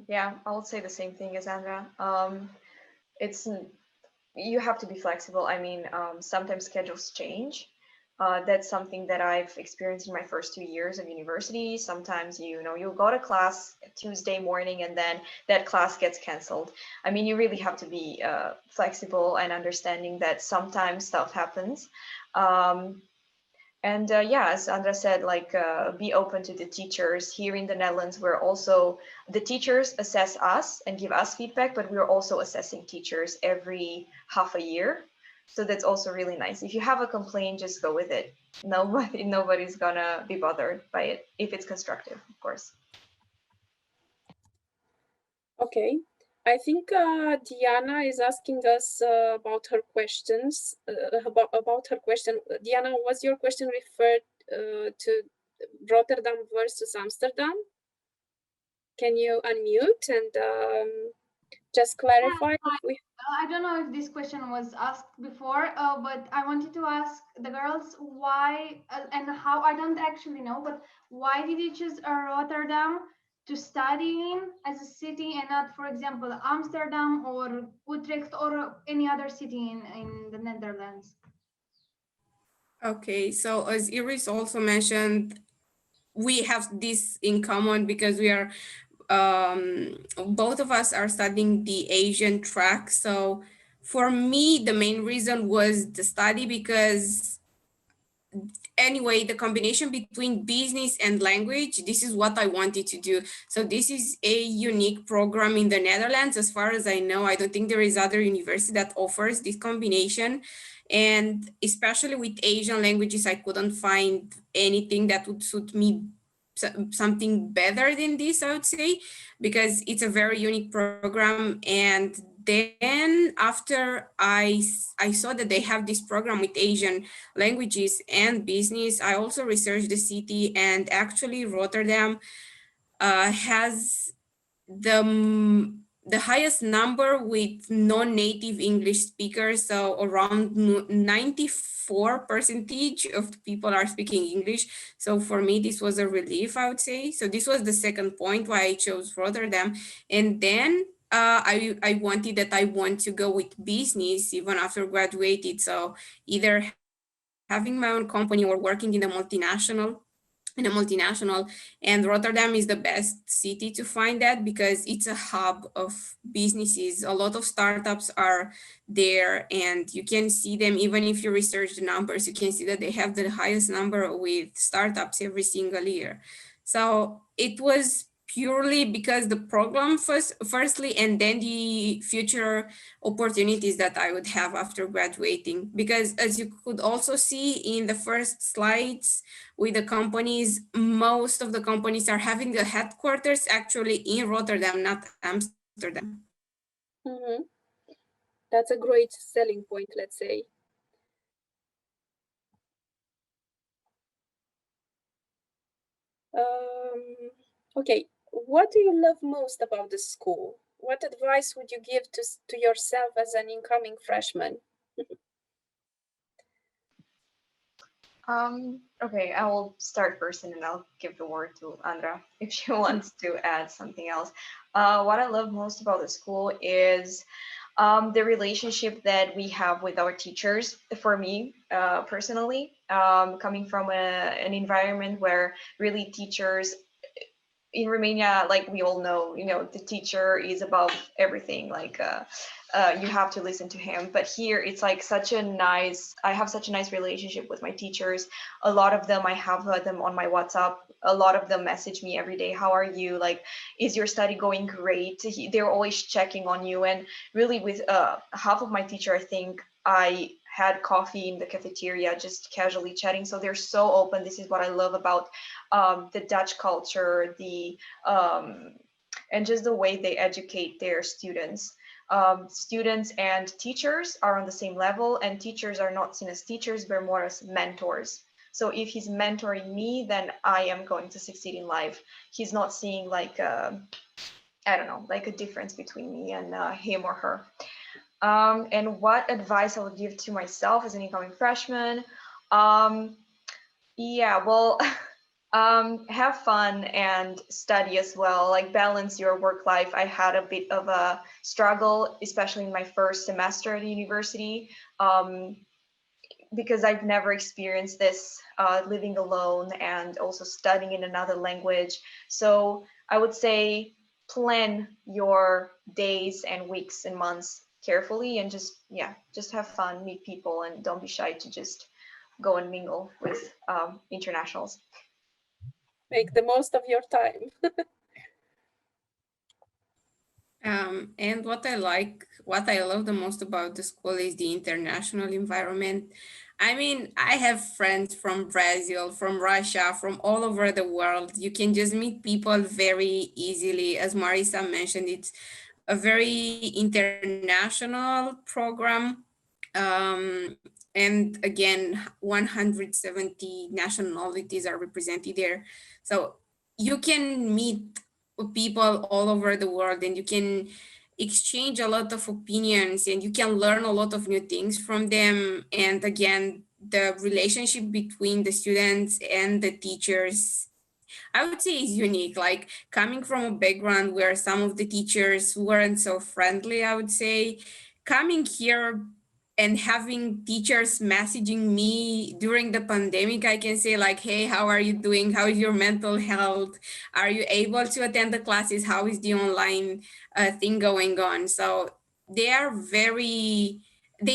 Yeah, I would say the same thing as Andra. You have to be flexible. I mean, sometimes schedules change. That's something that I've experienced in my first 2 years of university. Sometimes, you'll go to class Tuesday morning and then that class gets canceled. I mean, you really have to be flexible and understanding that sometimes stuff happens. And yeah, as Andra said, be open to the teachers. Here in the Netherlands, the teachers assess us and give us feedback, but we're also assessing teachers every half a year. So that's also really nice. If you have a complaint, just go with it. Nobody's gonna be bothered by it if it's constructive, of course. Okay. I think Diana is asking us about her questions, about her question. Diana, was your question referred to Rotterdam versus Amsterdam? Can you unmute and just clarify? I don't know if this question was asked before, but I wanted to ask the girls why and how, I don't actually know, but why did you choose Rotterdam to study in as a city and not, for example, Amsterdam or Utrecht or any other city in the Netherlands? Okay, so as Iris also mentioned, we have this in common because we are both of us are studying the Asian track. So for me, the main reason was the study because anyway, the combination between business and language, this is what I wanted to do. So this is a unique program in the Netherlands. As far as I know, I don't think there is other university that offers this combination. And especially with Asian languages, I couldn't find anything that would suit me, something better than this, I would say, because it's a very unique program. And then after I saw that they have this program with Asian languages and business, I also researched the city, and actually Rotterdam has the highest number with non-native English speakers. So around 94% of the people are speaking English. So for me, this was a relief, I would say. So this was the second point why I chose Rotterdam. And then I wanted that I want to go with business even after graduated. So either having my own company or working in a multinational, and Rotterdam is the best city to find that because it's a hub of businesses. A lot of startups are there, and you can see them. Even if you research the numbers, you can see that they have the highest number with startups every single year. So it was purely because the program firstly, and then the future opportunities that I would have after graduating. Because as you could also see in the first slides with the companies, most of the companies are having the headquarters actually in Rotterdam, not Amsterdam. Mm-hmm. That's a great selling point, let's say. Okay, what do you love most about the school? What advice would you give to yourself as an incoming freshman? Okay, I will start first and then I'll give the word to Andra if she wants to add something else. What I love most about the school is the relationship that we have with our teachers. For me, personally, coming from an environment where really teachers in Romania, like we all know, the teacher is above everything. Like you have to listen to him. But here it's like I have such a nice relationship with my teachers. A lot of them, I have them on my WhatsApp. A lot of them message me every day. How are you? Like, is your study going great? They're always checking on you. And really with half of my teacher, I think I had coffee in the cafeteria, just casually chatting. So they're so open. This is what I love about the Dutch culture, and just the way they educate their students. Students and teachers are on the same level, and teachers are not seen as teachers, but more as mentors. So if he's mentoring me, then I am going to succeed in life. He's not seeing like I don't know, like a difference between me and him or her. And what advice I would give to myself as an incoming freshman? Yeah, well, have fun and study as well, like balance your work life. I had a bit of a struggle, especially in my first semester at university, because I've never experienced this, living alone and also studying in another language. So I would say plan your days and weeks and months carefully, and just have fun, meet people, and don't be shy to just go and mingle with internationals. Make the most of your time. And what I love the most about the school is the international environment. I mean, I have friends from Brazil, from Russia, from all over the world. You can just meet people very easily. As Marissa mentioned, it's a very international program. And again, 170 nationalities are represented there. So you can meet people all over the world, and you can exchange a lot of opinions and you can learn a lot of new things from them. And again, the relationship between the students and the teachers, I would say, is unique. Like coming from a background where some of the teachers weren't so friendly, I would say, coming here and having teachers messaging me during the pandemic, I can say like, hey, how are you doing? How is your mental health? Are you able to attend the classes? How is the online thing going on? So they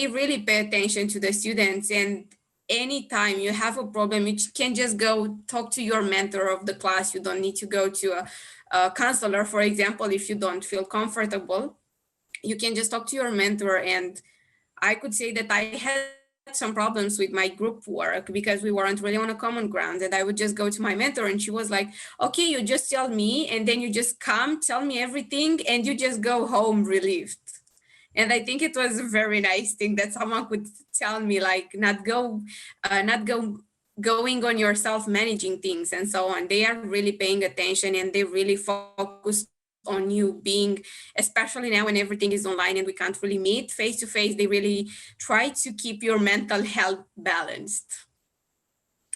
really pay attention to the students. And anytime you have a problem, you can just go talk to your mentor of the class. You don't need to go to a counselor, for example, if you don't feel comfortable. You can just talk to your mentor. And I could say that I had some problems with my group work because we weren't really on a common ground. And I would just go to my mentor and she was like, okay, you just tell me, and then you just come, tell me everything, and you just go home relieved. And I think it was a very nice thing that someone could tell me, like, not going on yourself managing things and so on. They are really paying attention and they really focus on you being, especially now when everything is online and we can't really meet face to face, they really try to keep your mental health balanced.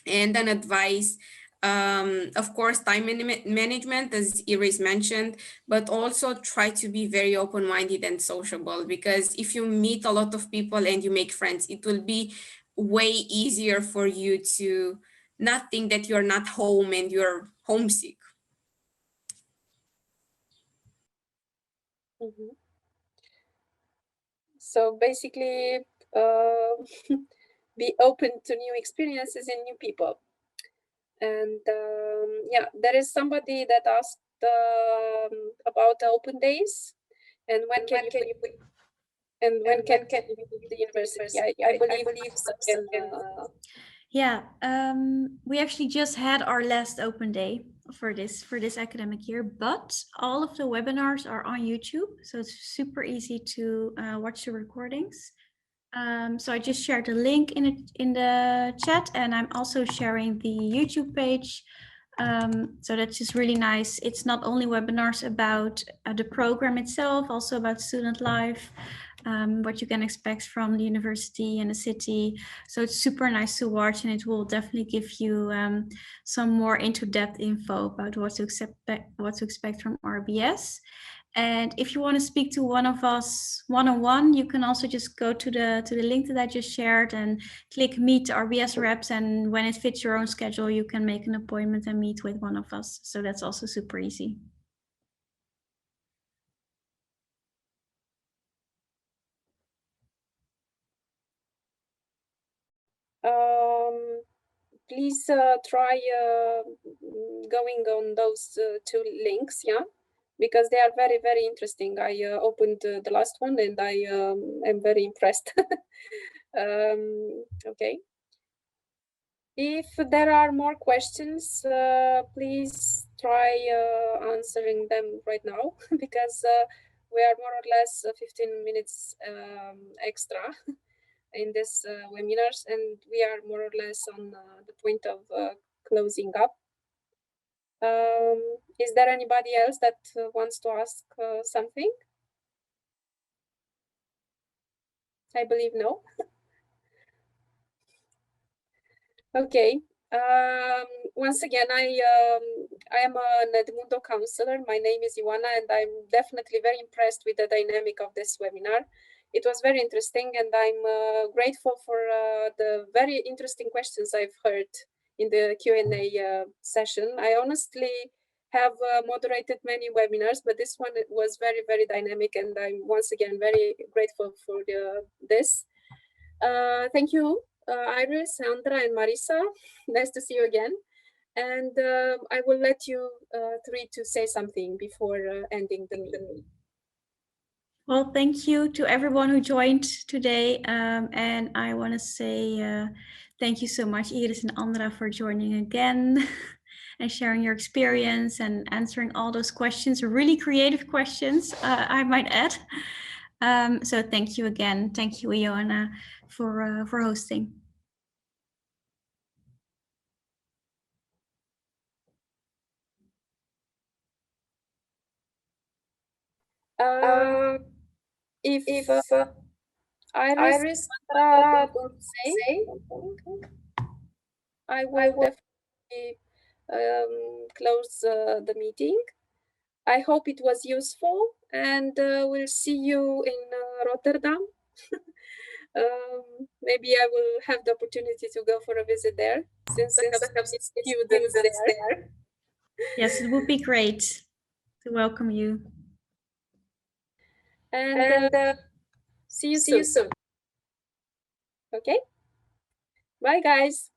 And an advice, of course, time management, as Iris mentioned, but also try to be very open-minded and sociable, because if you meet a lot of people and you make friends, it will be way easier for you to not think that you're not home and you're homesick. So basically, be open to new experiences and new people. And yeah, there is somebody that asked about the open days and when can you put the university. I believe so Yeah, we actually just had our last open day for this academic year, but all of the webinars are on YouTube, so it's super easy to watch the recordings. So I just shared the link in the chat, and I'm also sharing the YouTube page. So that's just really nice. It's not only webinars about the program itself, also about student life, what you can expect from the university and the city. So it's super nice to watch, and it will definitely give you some more into-depth info about what to expect from RBS. And if you want to speak to one of us one-on-one, you can also just go to the link that I just shared and click meet RBS reps. And when it fits your own schedule, you can make an appointment and meet with one of us. So that's also super easy. Please try going on those two links, yeah, because they are very, very interesting. I opened the last one and I am very impressed. Okay. If there are more questions, please try answering them right now because we are more or less 15 minutes extra in this webinars, and we are more or less on the point of closing up. Is there anybody else that wants to ask something? I believe no. Okay. Once again, I am an EDMUNDO counselor. My name is Ioana, and I'm definitely very impressed with the dynamic of this webinar. It was very interesting, and I'm grateful for the very interesting questions I've heard in the Q&A session. I honestly have moderated many webinars, but this one was very, very dynamic, and I'm once again very grateful for this. Thank you, Iris, Sandra, and Marissa. Nice to see you again. And I will let you three to say something before ending the meeting. Well, thank you to everyone who joined today. And I want to say thank you so much, Iris and Andra, for joining again and sharing your experience and answering all those questions, really creative questions, I might add. So thank you again. Thank you, Ioana, for hosting. If Iris would say, I will definitely close the meeting. I hope it was useful, and we'll see you in Rotterdam. Maybe I will have the opportunity to go for a visit there, since I have students there. Yes, it would be great to welcome you. And see you soon. Okay? Bye, guys.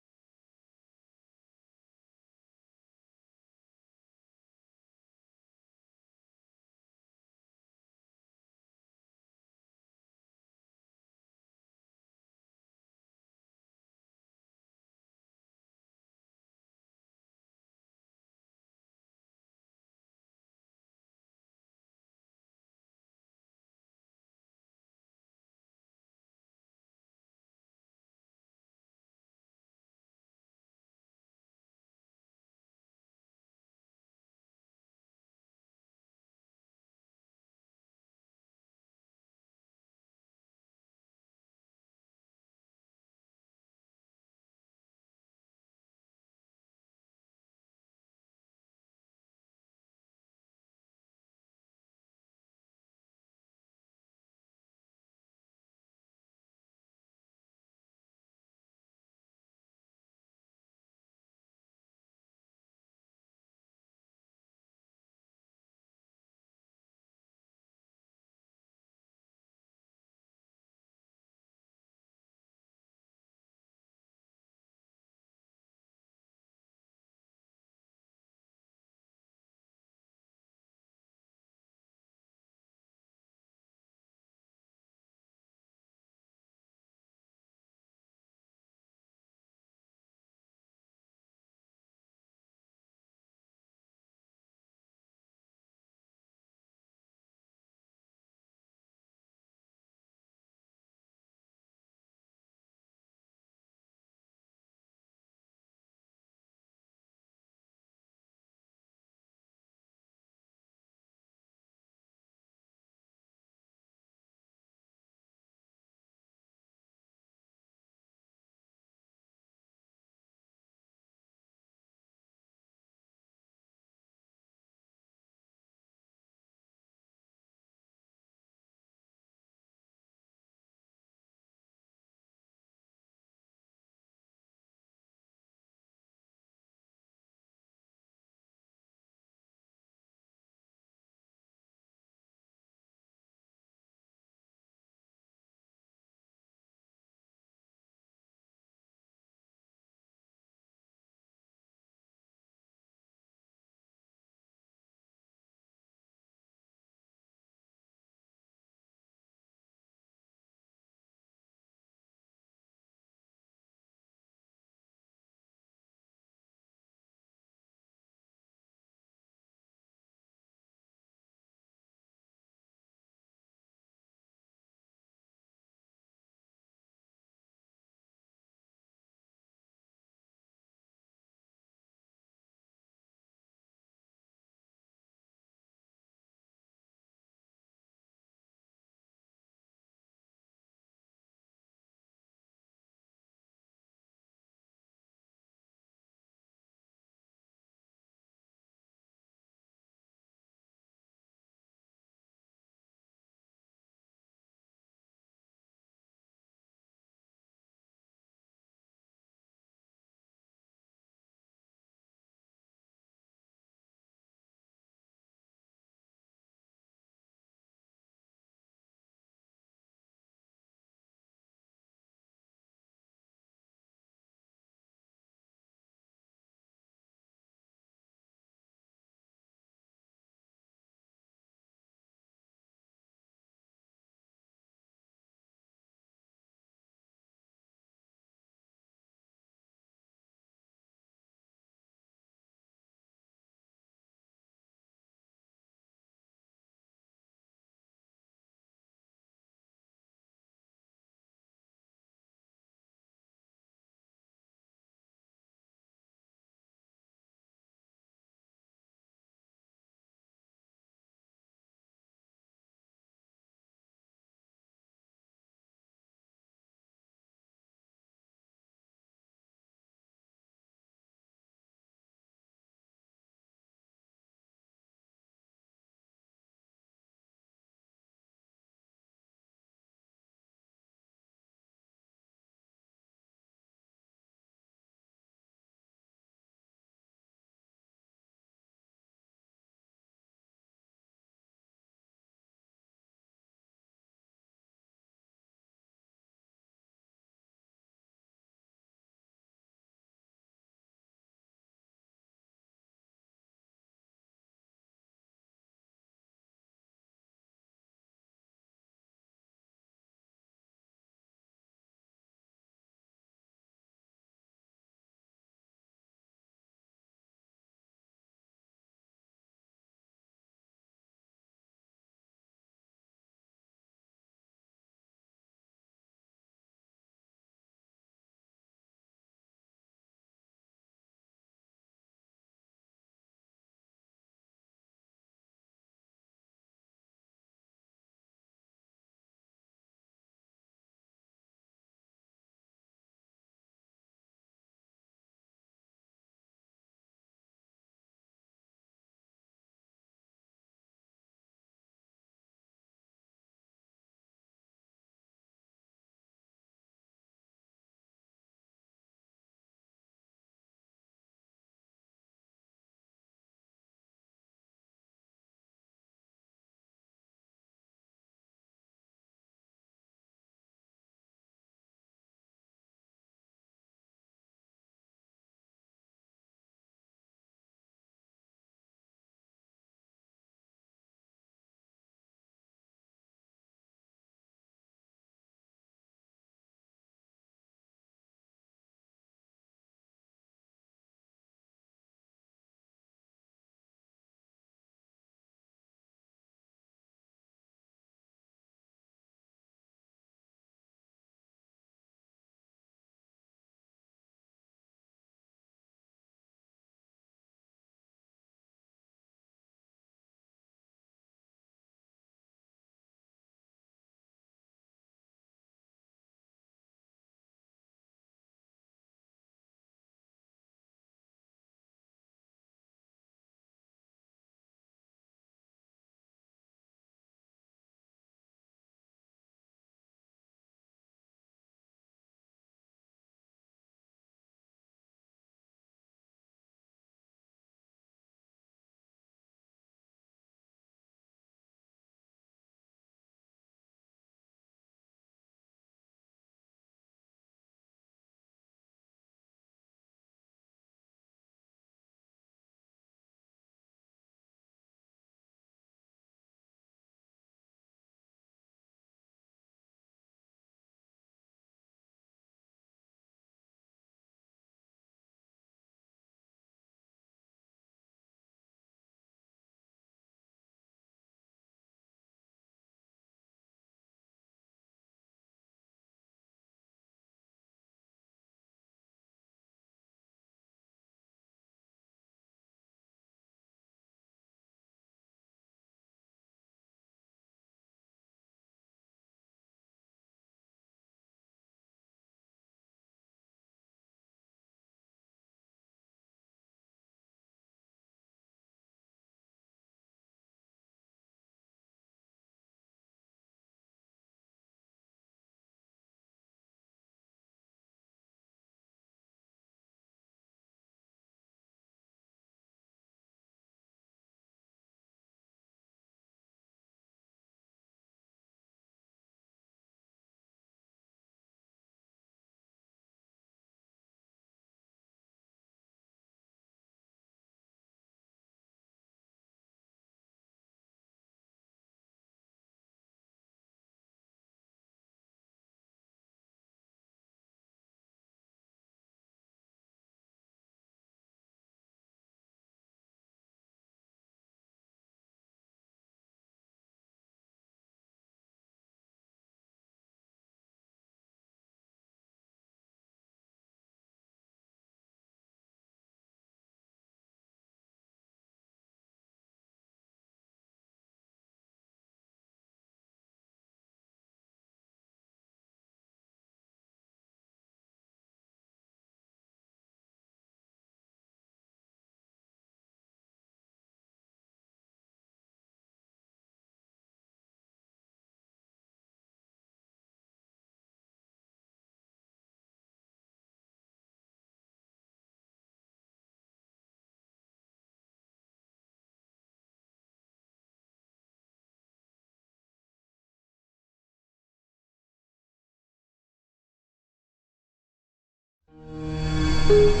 you.